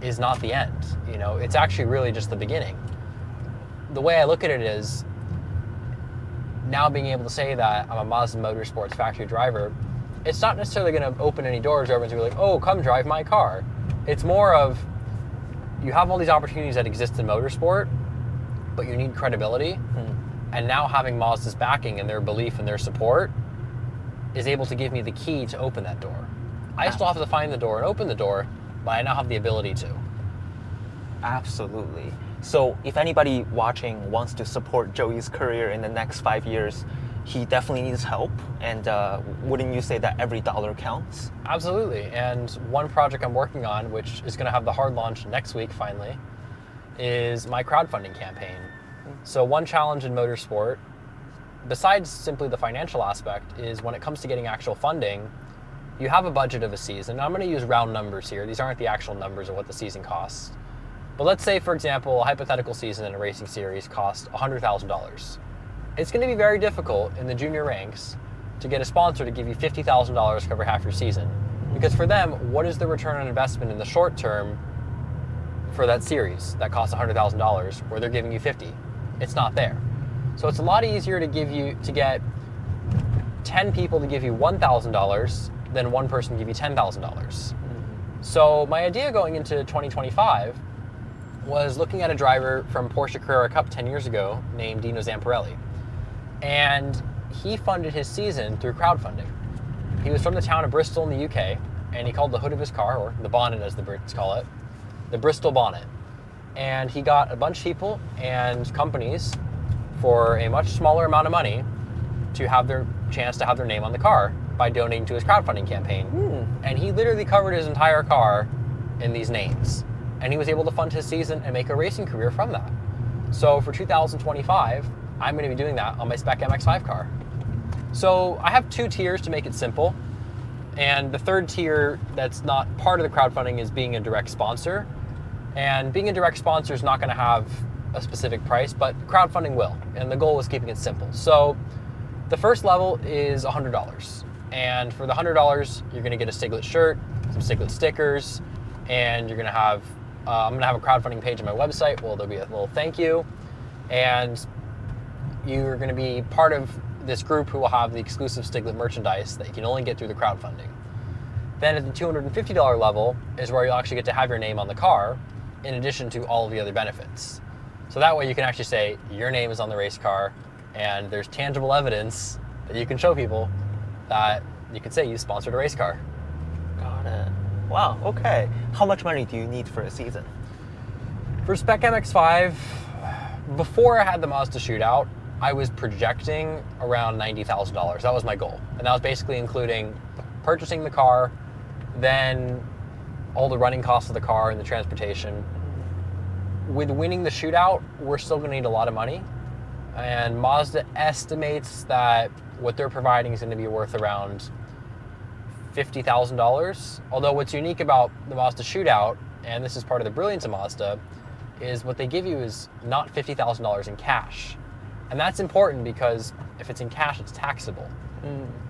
is not the end. It's actually really just the beginning. The way I look at it is, now being able to say that I'm a Mazda Motorsports Factory Driver, it's not necessarily going to open any doors where everyone's going to be like, oh, come drive my car. It's more of, you have all these opportunities that exist in motorsport, but you need credibility. And now having Mazda's backing and their belief and their support is able to give me the key to open that door. I still have to find the door and open the door, but I now have the ability to. Absolutely. So if anybody watching wants to support Joey's career in the next 5 years, he definitely needs help. And wouldn't you say that every dollar counts? Absolutely. And one project I'm working on, which is going to have the hard launch next week finally, is my crowdfunding campaign. So one challenge in motorsport, besides simply the financial aspect, is when it comes to getting actual funding, you have a budget of a season. I'm going to use round numbers here. These aren't the actual numbers of what the season costs. But let's say, for example, a hypothetical season in a racing series costs $100,000. It's going to be very difficult in the junior ranks to get a sponsor to give you $50,000 to cover half your season. Because for them, what is the return on investment in the short term for that series that costs $100,000 where they're giving you 50? It's not there. So it's a lot easier to get 10 people to give you $1,000 than one person give you $10,000. So my idea going into 2025 was looking at a driver from Porsche Carrera Cup 10 years ago named Dino Zamparelli. And he funded his season through crowdfunding. He was from the town of Bristol in the UK, and he called the hood of his car, or the bonnet as the Brits call it, the Bristol bonnet. And he got a bunch of people and companies for a much smaller amount of money to have their chance to have their name on the car by donating to his crowdfunding campaign. And he literally covered his entire car in these names. And he was able to fund his season and make a racing career from that. So for 2025, I'm going to be doing that on my Spec MX-5 car. So I have 2 tiers to make it simple. And the third tier that's not part of the crowdfunding is being a direct sponsor. And being a direct sponsor is not going to have a specific price, but crowdfunding will. And the goal is keeping it simple. So the first level is $100. And for the $100, you're going to get a Stiglet shirt, some Stiglet stickers, and you're going to have I'm going to have a crowdfunding page on my website. Well, there'll be a little thank you. And you're going to be part of this group who will have the exclusive Stiglet merchandise that you can only get through the crowdfunding. Then at the $250 level is where you'll actually get to have your name on the car, in addition to all of the other benefits. So that way you can actually say your name is on the race car, and there's tangible evidence that you can show people that you can say you sponsored a race car. Got it. Wow, okay. How much money do you need for a season? For Spec MX-5, before I had the Mazda Shootout, I was projecting around $90,000. That was my goal. And that was basically including purchasing the car, then all the running costs of the car and the transportation. With winning the Shootout, we're still going to need a lot of money. And Mazda estimates that what they're providing is going to be worth around $50,000. Although what's unique about the Mazda Shootout, and this is part of the brilliance of Mazda, is what they give you is not $50,000 in cash. And that's important because if it's in cash, it's taxable.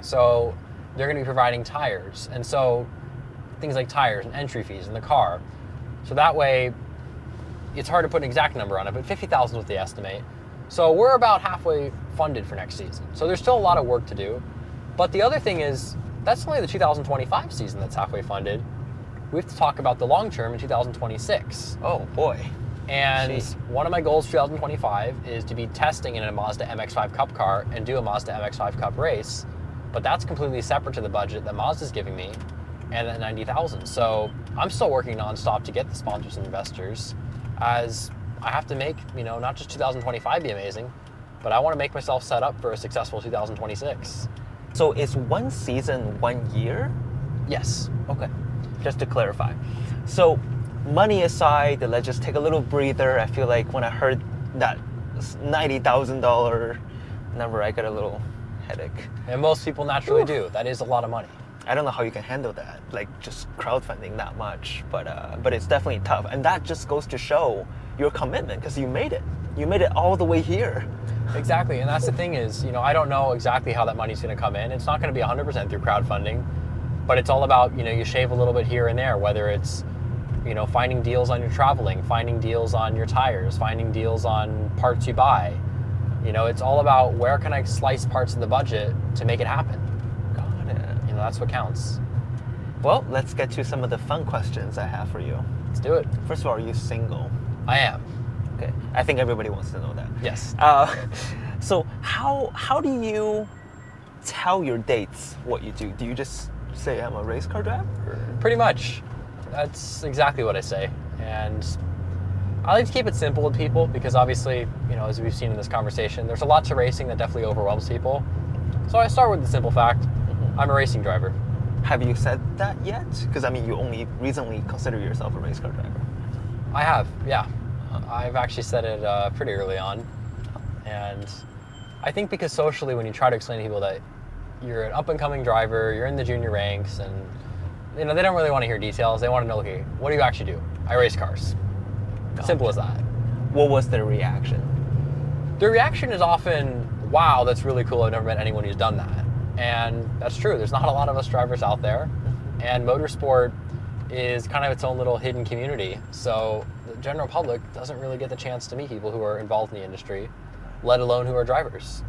So they're going to be providing tires. And so things like tires and entry fees in the car. So that way, it's hard to put an exact number on it, but $50,000 is what they estimate. So we're about halfway funded for next season. So there's still a lot of work to do. But the other thing is, that's only the 2025 season that's halfway funded. We have to talk about the long term in 2026. Oh boy. And Jeez. one of my goals for 2025 is to be testing in a Mazda MX-5 Cup car and do a Mazda MX-5 Cup race. But that's completely separate to the budget that Mazda's giving me and at $90,000. So I'm still working nonstop to get the sponsors and investors, as I have to make, not just 2025 be amazing, but I want to make myself set up for a successful 2026. So is one season 1 year? Yes. Okay, just to clarify. So money aside, let's just take a little breather. I feel like when I heard that $90,000 number, I got a little headache. And most people naturally do. That is a lot of money. I don't know how you can handle that, like just crowdfunding that much, but it's definitely tough. And that just goes to show your commitment, because you made it. You made it all the way here. Exactly, and that's the thing is, I don't know exactly how that money's going to come in. It's not going to be 100% through crowdfunding, but it's all about, you shave a little bit here and there, whether it's, finding deals on your traveling, finding deals on your tires, finding deals on parts you buy. It's all about where can I slice parts of the budget to make it happen. Got it. That's what counts. Well, let's get to some of the fun questions I have for you. Let's do it. First of all, are you single? I am. Okay, I think everybody wants to know that. Yes. So how do you tell your dates what you do? Do you just say I'm a race car driver? Or? Pretty much. That's exactly what I say. And I like to keep it simple with people because obviously, as we've seen in this conversation, there's a lot to racing that definitely overwhelms people. So I start with the simple fact, I'm a racing driver. Have you said that yet? Because you only recently consider yourself a race car driver. I have, yeah. I've actually said it pretty early on. And I think because socially, when you try to explain to people that you're an up-and-coming driver, you're in the junior ranks, and they don't really want to hear details. They want to know, okay, what do you actually do? I race cars. Simple as that. What was their reaction? The reaction is often, wow, that's really cool. I've never met anyone who's done that. And that's true. There's not a lot of us drivers out there. And motorsport is kind of its own little hidden community. So the general public doesn't really get the chance to meet people who are involved in the industry, let alone who are drivers.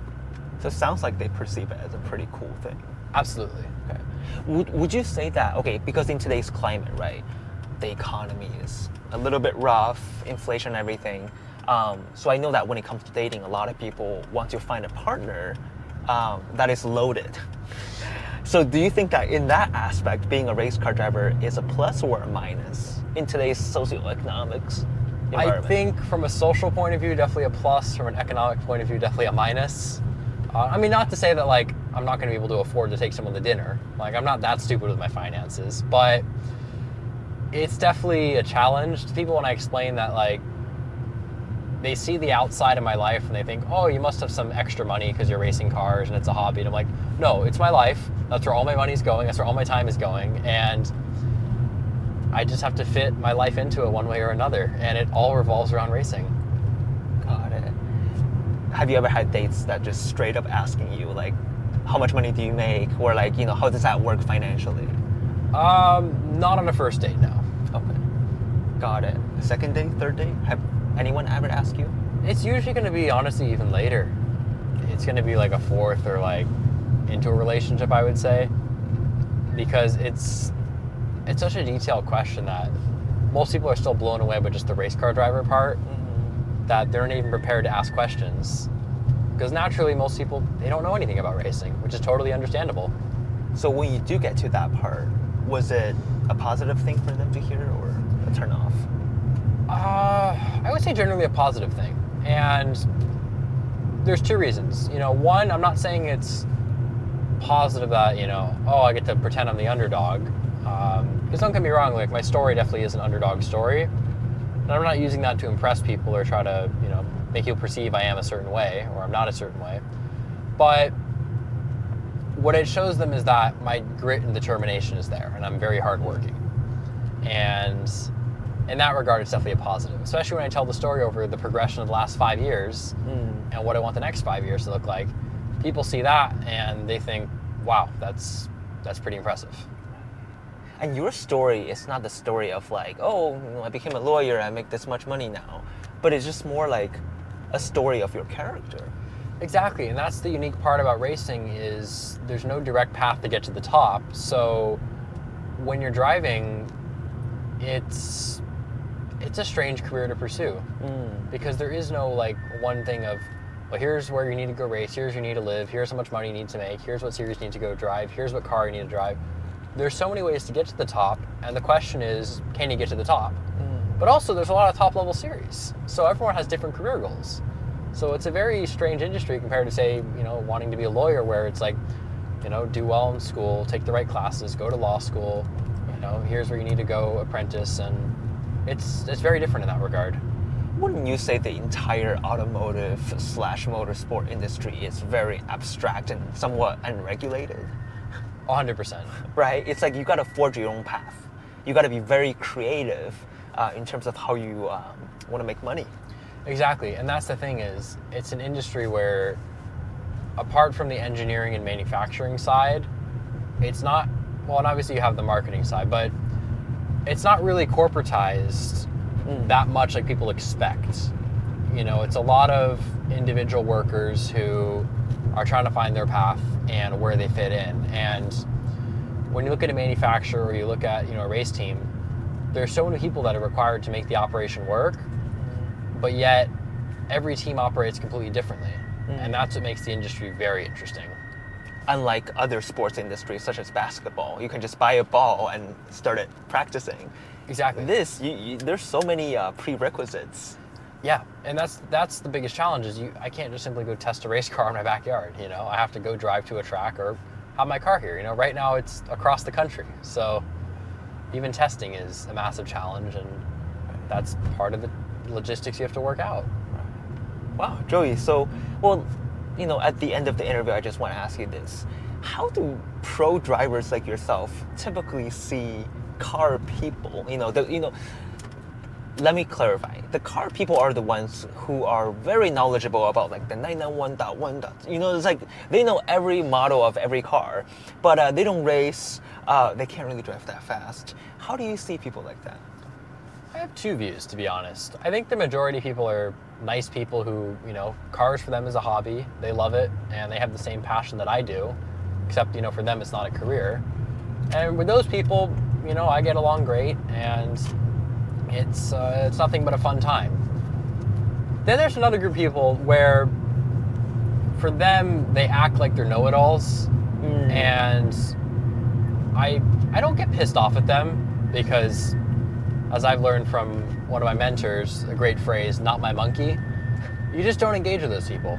So it sounds like they perceive it as a pretty cool thing. Absolutely. Okay. Would you say that, okay, because in today's climate, right, the economy is a little bit rough, inflation and everything. So I know that when it comes to dating, a lot of people want to find a partner that is loaded. So do you think that in that aspect, being a race car driver is a plus or a minus in today's socioeconomics environment? I think from a social point of view, definitely a plus. From an economic point of view, definitely a minus. Not to say that I'm not going to be able to afford to take someone to dinner. I'm not that stupid with my finances, but it's definitely a challenge to people when I explain that they see the outside of my life and they think, oh, you must have some extra money because you're racing cars and it's a hobby. And I'm like, no, it's my life. That's where all my money's going. That's where all my time is going. And I just have to fit my life into it one way or another. And it all revolves around racing. Got it. Have you ever had dates that just straight up asking you, how much money do you make? Or how does that work financially? Not on a first date, no. Okay. Got it. Second date, third date? Have anyone ever asked you? It's usually going to be, honestly, even later. It's going to be a fourth or into a relationship, I would say. Because it's such a detailed question that most people are still blown away by just the race car driver part, that they're not even prepared to ask questions. Because naturally, most people, they don't know anything about racing, which is totally understandable. So when you do get to that part, was it a positive thing for them to hear or a turn off? I would say generally a positive thing. And there's two reasons. One, I'm not saying it's positive that, I get to pretend I'm the underdog. Because don't get me wrong, my story definitely is an underdog story. And I'm not using that to impress people or try to, make you perceive I am a certain way or I'm not a certain way. But what it shows them is that my grit and determination is there and I'm very hardworking. And in that regard, it's definitely a positive, especially when I tell the story over the progression of the last 5 years and what I want the next 5 years to look like. People see that and they think, wow, that's pretty impressive. And your story is not the story of I became a lawyer, I make this much money now. But it's just more a story of your character. Exactly, and that's the unique part about racing is there's no direct path to get to the top. So when you're driving, it's a strange career to pursue because there is no like one thing of, well, here's where you need to go race, here's where you need to live, here's how much money you need to make, here's what series you need to go drive, here's what car you need to drive. There's so many ways to get to the top, and the question is, can you get to the top? But also, there's a lot of top-level series, so everyone has different career goals. So it's a very strange industry compared to, say, wanting to be a lawyer, where it's like, do well in school, take the right classes, go to law school, here's where you need to go apprentice, and it's very different in that regard. Wouldn't you say the entire automotive / motorsport industry is very abstract and somewhat unregulated? 100%. Right? It's like you got to forge your own path. You got to be very creative in terms of how you want to make money. Exactly, and that's the thing is, it's an industry where, apart from the engineering and manufacturing side, it's not, well, and obviously you have the marketing side, but it's not really corporatized that much like people expect. It's a lot of individual workers who are trying to find their path and where they fit in. And when you look at a manufacturer or you look at, a race team, there's so many people that are required to make the operation work, but yet every team operates completely differently. And that's what makes the industry very interesting. Unlike other sports industries such as basketball, you can just buy a ball and start it practicing. Exactly. There's so many prerequisites. Yeah, and that's the biggest challenge is I can't just simply go test a race car in my backyard. I have to go drive to a track or have my car here. Right now it's across the country, so even testing is a massive challenge, and that's part of the logistics you have to work out. Wow, Joey. So, at the end of the interview, I just want to ask you this: how do pro drivers like yourself typically see car people? Let me clarify. The car people are the ones who are very knowledgeable about like the 991.1. It's like they know every model of every car, but they don't race. They can't really drive that fast. How do you see people like that? I have two views, to be honest. I think the majority of people are nice people who, cars for them is a hobby. They love it, and they have the same passion that I do, except, for them it's not a career. And with those people, I get along great, and it's nothing but a fun time. Then there's another group of people where, for them, they act like they're know-it-alls, and I don't get pissed off at them because, as I've learned from one of my mentors, a great phrase, not my monkey, you just don't engage with those people.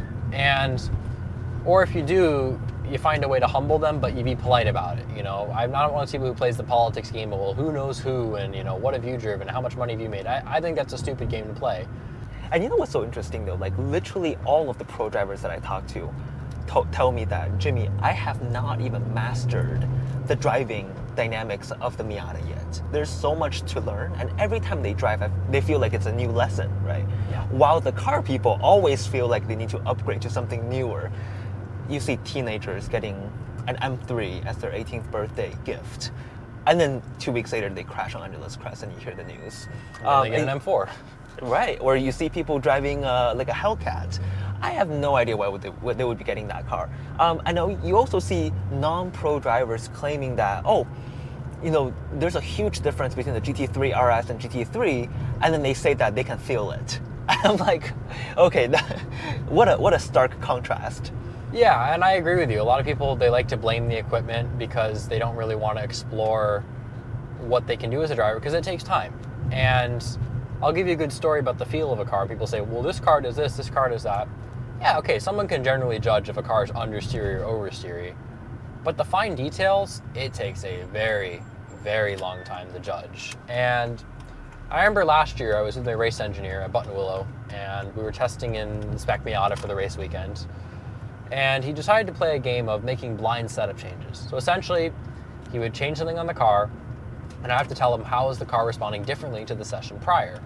Or if you do, you find a way to humble them, but you be polite about it. I'm not one of those people who plays the politics game of, well, who knows who, and what have you driven, how much money have you made? I think that's a stupid game to play. And what's so interesting though? Like literally all of the pro drivers that I talk to tell me that, Jimmy, I have not even mastered the driving dynamics of the Miata yet. There's so much to learn, and every time they drive, they feel like it's a new lesson, right? Yeah. While the car people always feel like they need to upgrade to something newer. You see teenagers getting an M3 as their 18th birthday gift, and then 2 weeks later they crash on Angeles Crest, and you hear the news. And they get an M4. Right, or you see people driving like a Hellcat. I have no idea why they would be getting that car. I know you also see non-pro drivers claiming that, there's a huge difference between the GT3 RS and GT3, and then they say that they can feel it. I'm like, okay, what a stark contrast. Yeah, and I agree with you. A lot of people, they like to blame the equipment because they don't really want to explore what they can do as a driver because it takes time. And I'll give you a good story about the feel of a car. People say, well, this car does this car does that. Yeah, okay, someone can generally judge if a car is understeery or oversteery. But the fine details, it takes a very, very long time to judge. And I remember last year I was with a race engineer at Buttonwillow, and we were testing in the Spec Miata for the race weekend. And he decided to play a game of making blind setup changes. So essentially, he would change something on the car, and I have to tell him how is the car responding differently to the session prior.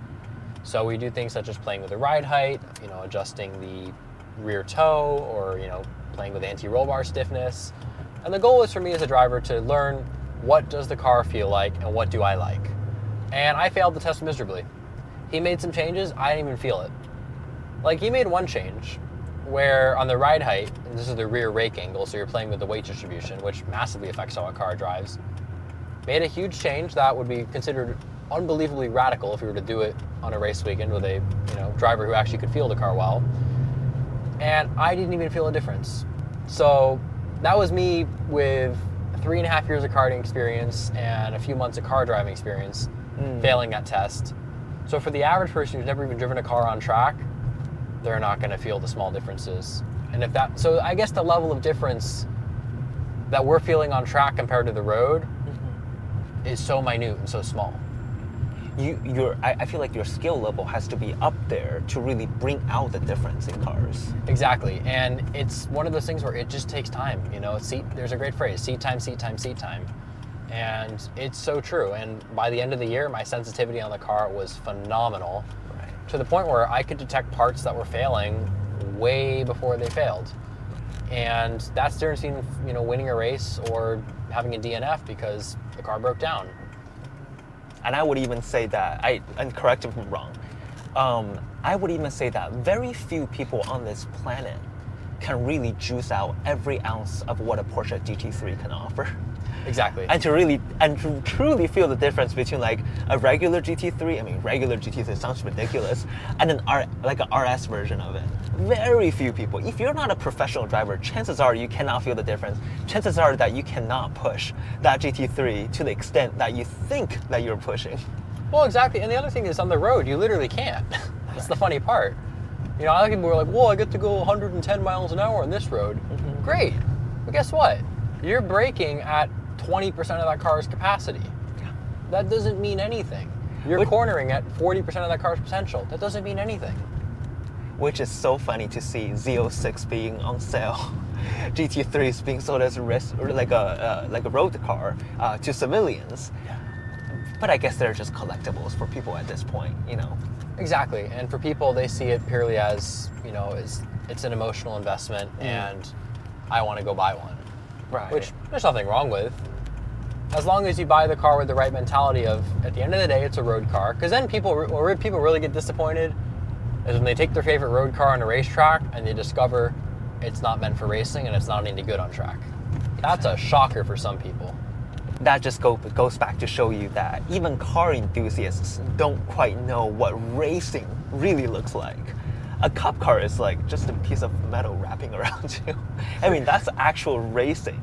So we do things such as playing with the ride height, adjusting the rear toe, or playing with anti-roll bar stiffness. And the goal is for me as a driver to learn what does the car feel like and what do I like. And I failed the test miserably. He made some changes, I didn't even feel it. Like, he made one change where on the ride height, and this is the rear rake angle, so you're playing with the weight distribution, which massively affects how a car drives, made a huge change that would be considered unbelievably radical if you were to do it on a race weekend with a driver who actually could feel the car well. And I didn't even feel a difference. So that was me with 3.5 years of karting experience and a few months of car driving experience, failing that test. So for the average person who's never even driven a car on track, they're not going to feel the small differences. And so I guess the level of difference that we're feeling on track compared to the road is so minute and so small. I feel like your skill level has to be up there to really bring out the difference in cars. Exactly, and it's one of those things where it just takes time. There's a great phrase: seat time, seat time, seat time, and it's so true. And by the end of the year, my sensitivity on the car was phenomenal, to the point where I could detect parts that were failing way before they failed. And that's the difference between winning a race or having a DNF because the car broke down. And I would even say that, and correct me if I'm wrong, I would even say that very few people on this planet can really juice out every ounce of what a Porsche GT3 can offer. Exactly. And to truly feel the difference between like a regular GT3, I mean regular GT3 sounds ridiculous, and an RS version of it. Very few people. If you're not a professional driver, chances are you cannot feel the difference. Chances are that you cannot push that GT3 to the extent that you think that you're pushing. Well, exactly. And the other thing is, on the road, you literally can't. That's the funny part. A lot of people were like, well, I get to go 110 miles an hour on this road. Great. But guess what? You're braking at 20% of that car's capacity. That doesn't mean anything. You're cornering at 40% of that car's potential. That doesn't mean anything. Which is so funny to see Z06 being on sale, GT3s being sold as like a road car to civilians. Yeah. But I guess they're just collectibles for people at this point, Exactly. And for people, they see it purely as, it's an emotional investment and I want to go buy one. Right. Which there's nothing wrong with. As long as you buy the car with the right mentality of, at the end of the day, it's a road car. Because then people really get disappointed is when they take their favorite road car on a racetrack and they discover it's not meant for racing and it's not any good on track. That's a shocker for some people. That just goes back to show you that even car enthusiasts don't quite know what racing really looks like. A cup car is like just a piece of metal wrapping around you. I mean, that's actual racing.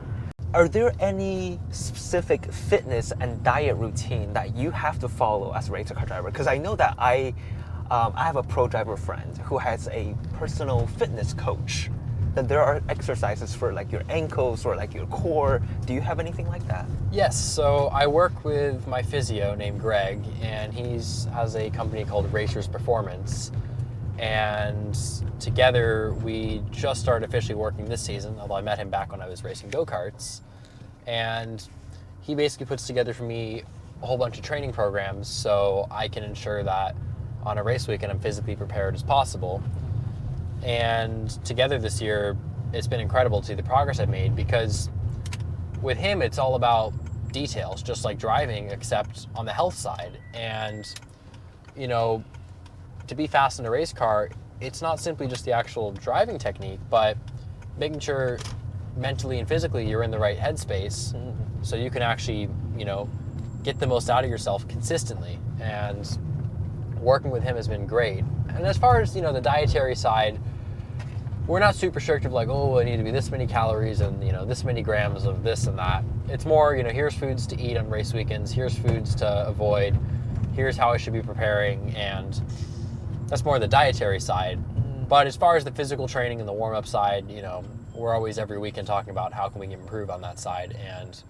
Are there any specific fitness and diet routine that you have to follow as a race car driver? Because I know that I have a pro driver friend who has a personal fitness coach. That there are exercises for like your ankles or like your core. Do you have anything like that? Yes, so I work with my physio named Greg, and he has a company called Racers Performance. And together we just started officially working this season, although I met him back when I was racing go-karts. And he basically puts together for me a whole bunch of training programs so I can ensure that on a race weekend I'm physically prepared as possible. And together this year, it's been incredible to see the progress I've made, because with him, it's all about details, just like driving, except on the health side. And, to be fast in a race car, it's not simply just the actual driving technique, but making sure mentally and physically you're in the right headspace so you can actually, get the most out of yourself consistently. And working with him has been great. And as far as, the dietary side, we're not super strict of like, oh, I need to be this many calories and, this many grams of this and that. It's more, here's foods to eat on race weekends, here's foods to avoid, here's how I should be preparing, and that's more the dietary side. But as far as the physical training and the warm-up side, we're always every weekend talking about how can we improve on that side and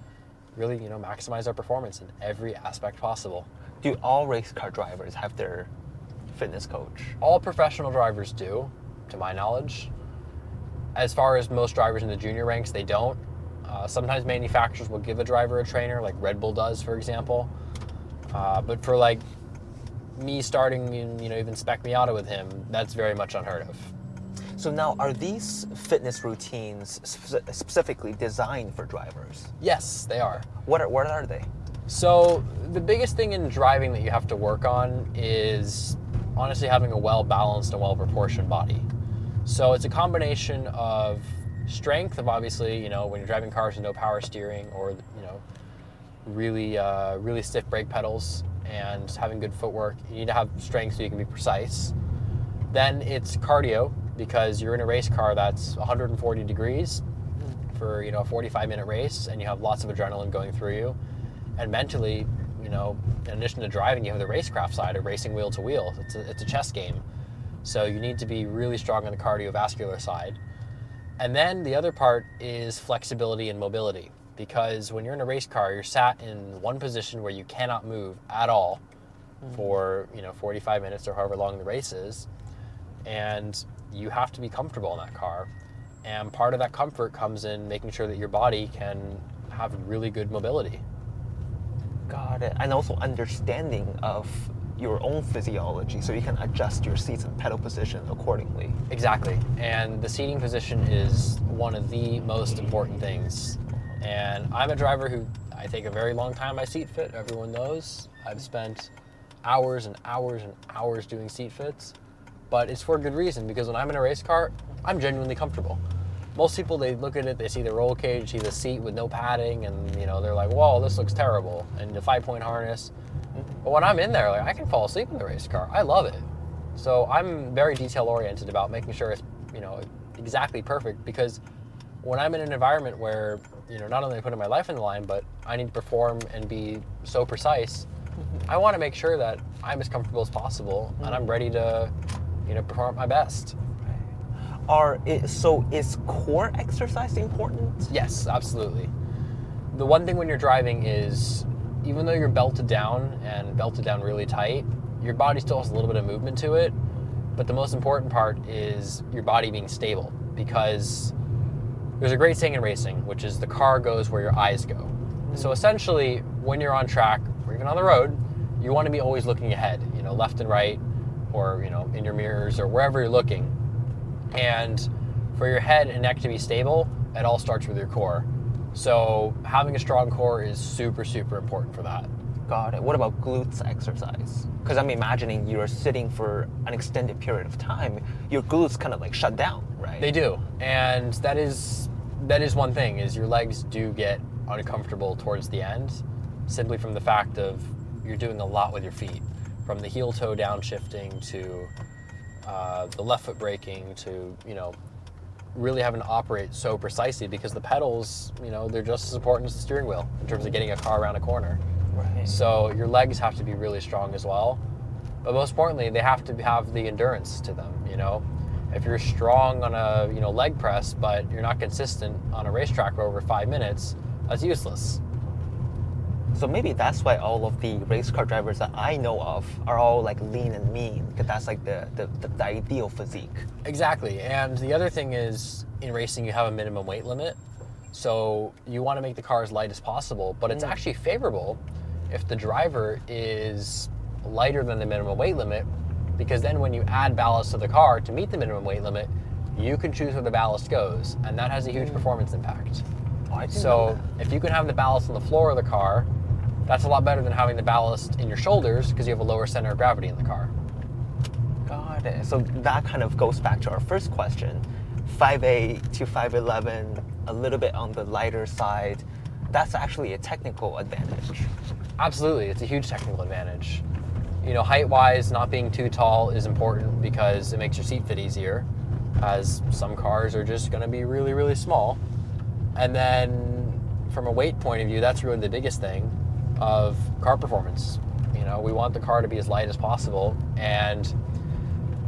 really, maximize our performance in every aspect possible. Do all race car drivers have their fitness coach? All professional drivers do, to my knowledge. As far as most drivers in the junior ranks, they don't. Sometimes manufacturers will give a driver a trainer, like Red Bull does, for example. But for like me starting, even Spec Miata with him, that's very much unheard of. So now, are these fitness routines specifically designed for drivers? Yes, they are. What are they? So the biggest thing in driving that you have to work on is honestly having a well-balanced and well-proportioned body. So it's a combination of strength, of obviously, when you're driving cars with no power steering, or, really stiff brake pedals, and having good footwork. You need to have strength so you can be precise. Then it's cardio, because you're in a race car that's 140 degrees for a 45-minute race, and you have lots of adrenaline going through you. And mentally, in addition to driving, you have the racecraft side of racing wheel to wheel. It's a chess game. So you need to be really strong on the cardiovascular side. And then the other part is flexibility and mobility, because when you're in a race car, you're sat in one position where you cannot move at all for 45 minutes or however long the race is, and you have to be comfortable in that car. And part of that comfort comes in making sure that your body can have really good mobility. Got it. And also understanding of your own physiology, so you can adjust your seats and pedal position accordingly. Exactly. And the seating position is one of the most important things. And I'm a driver who, I take a very long time my seat fit. Everyone knows. I've spent hours and hours and hours doing seat fits, but it's for a good reason, because when I'm in a race car, I'm genuinely comfortable. Most people, they look at it, they see the roll cage, see the seat with no padding, and they're like, whoa, this looks terrible, and the 5-point harness. But when I'm in there, I can fall asleep in the race car. I love it. So I'm very detail oriented about making sure it's exactly perfect, because when I'm in an environment where not only am I putting my life on the line, but I need to perform and be so precise, I want to make sure that I'm as comfortable as possible, and I'm ready to perform at my best. So is core exercise important? Yes, absolutely. The one thing when you're driving is, even though you're belted down and belted down really tight, your body still has a little bit of movement to it. But the most important part is your body being stable, because there's a great saying in racing, which is the car goes where your eyes go. So essentially, when you're on track or even on the road, you want to be always looking ahead, left and right, or in your mirrors or wherever you're looking. And for your head and neck to be stable, it all starts with your core. So having a strong core is super, super important for that. Got it. What about glutes exercise? Because I'm imagining you're sitting for an extended period of time, your glutes kind of shut down, right? They do. And that is one thing, is your legs do get uncomfortable towards the end, simply from the fact of you're doing a lot with your feet. From the heel toe downshifting to the left foot braking to, really having to operate so precisely, because the pedals, they're just as important as the steering wheel in terms of getting a car around a corner. Right. So your legs have to be really strong as well. But most importantly, they have to have the endurance to them, If you're strong on a, leg press, but you're not consistent on a racetrack for over 5 minutes, that's useless. So maybe that's why all of the race car drivers that I know of are all lean and mean, because that's the ideal physique. Exactly. And the other thing is, in racing, you have a minimum weight limit. So you want to make the car as light as possible, but it's actually favorable if the driver is lighter than the minimum weight limit, because then when you add ballast to the car to meet the minimum weight limit, you can choose where the ballast goes, and that has a huge performance impact. Oh, I didn't know So that. if you can have the ballast on the floor of the car, that's a lot better than having the ballast in your shoulders, because you have a lower center of gravity in the car. Got it. So that kind of goes back to our first question. 5'8" to 5'11", a little bit on the lighter side. That's actually a technical advantage. Absolutely, it's a huge technical advantage. Height-wise, not being too tall is important, because it makes your seat fit easier, as some cars are just going to be really, really small. And then from a weight point of view, that's really the biggest thing of car performance. We want the car to be as light as possible, and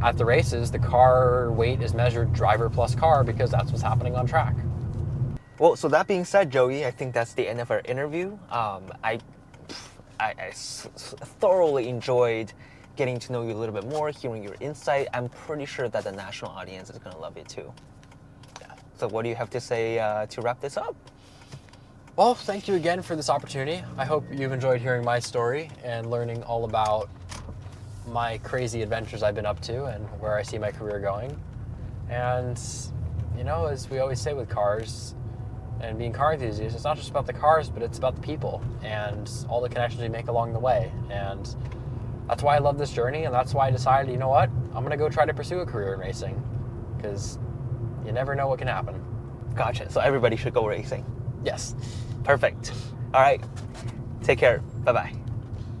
at the races, the car weight is measured driver plus car, because that's what's happening on track. Well, so that being said, Joey, I think that's the end of our interview. I thoroughly enjoyed getting to know you a little bit more, hearing your insight. I'm pretty sure that the national audience is going to love it too. Yeah. So what do you have to say to wrap this up? Well, thank you again for this opportunity. I hope you've enjoyed hearing my story and learning all about my crazy adventures I've been up to and where I see my career going. And, as we always say with cars and being car enthusiasts, it's not just about the cars, but it's about the people and all the connections we make along the way. And that's why I love this journey, and that's why I decided, you know what, I'm gonna go try to pursue a career in racing, because you never know what can happen. Gotcha. So everybody should go racing. Yes. Perfect. All right. Take care. Bye-bye.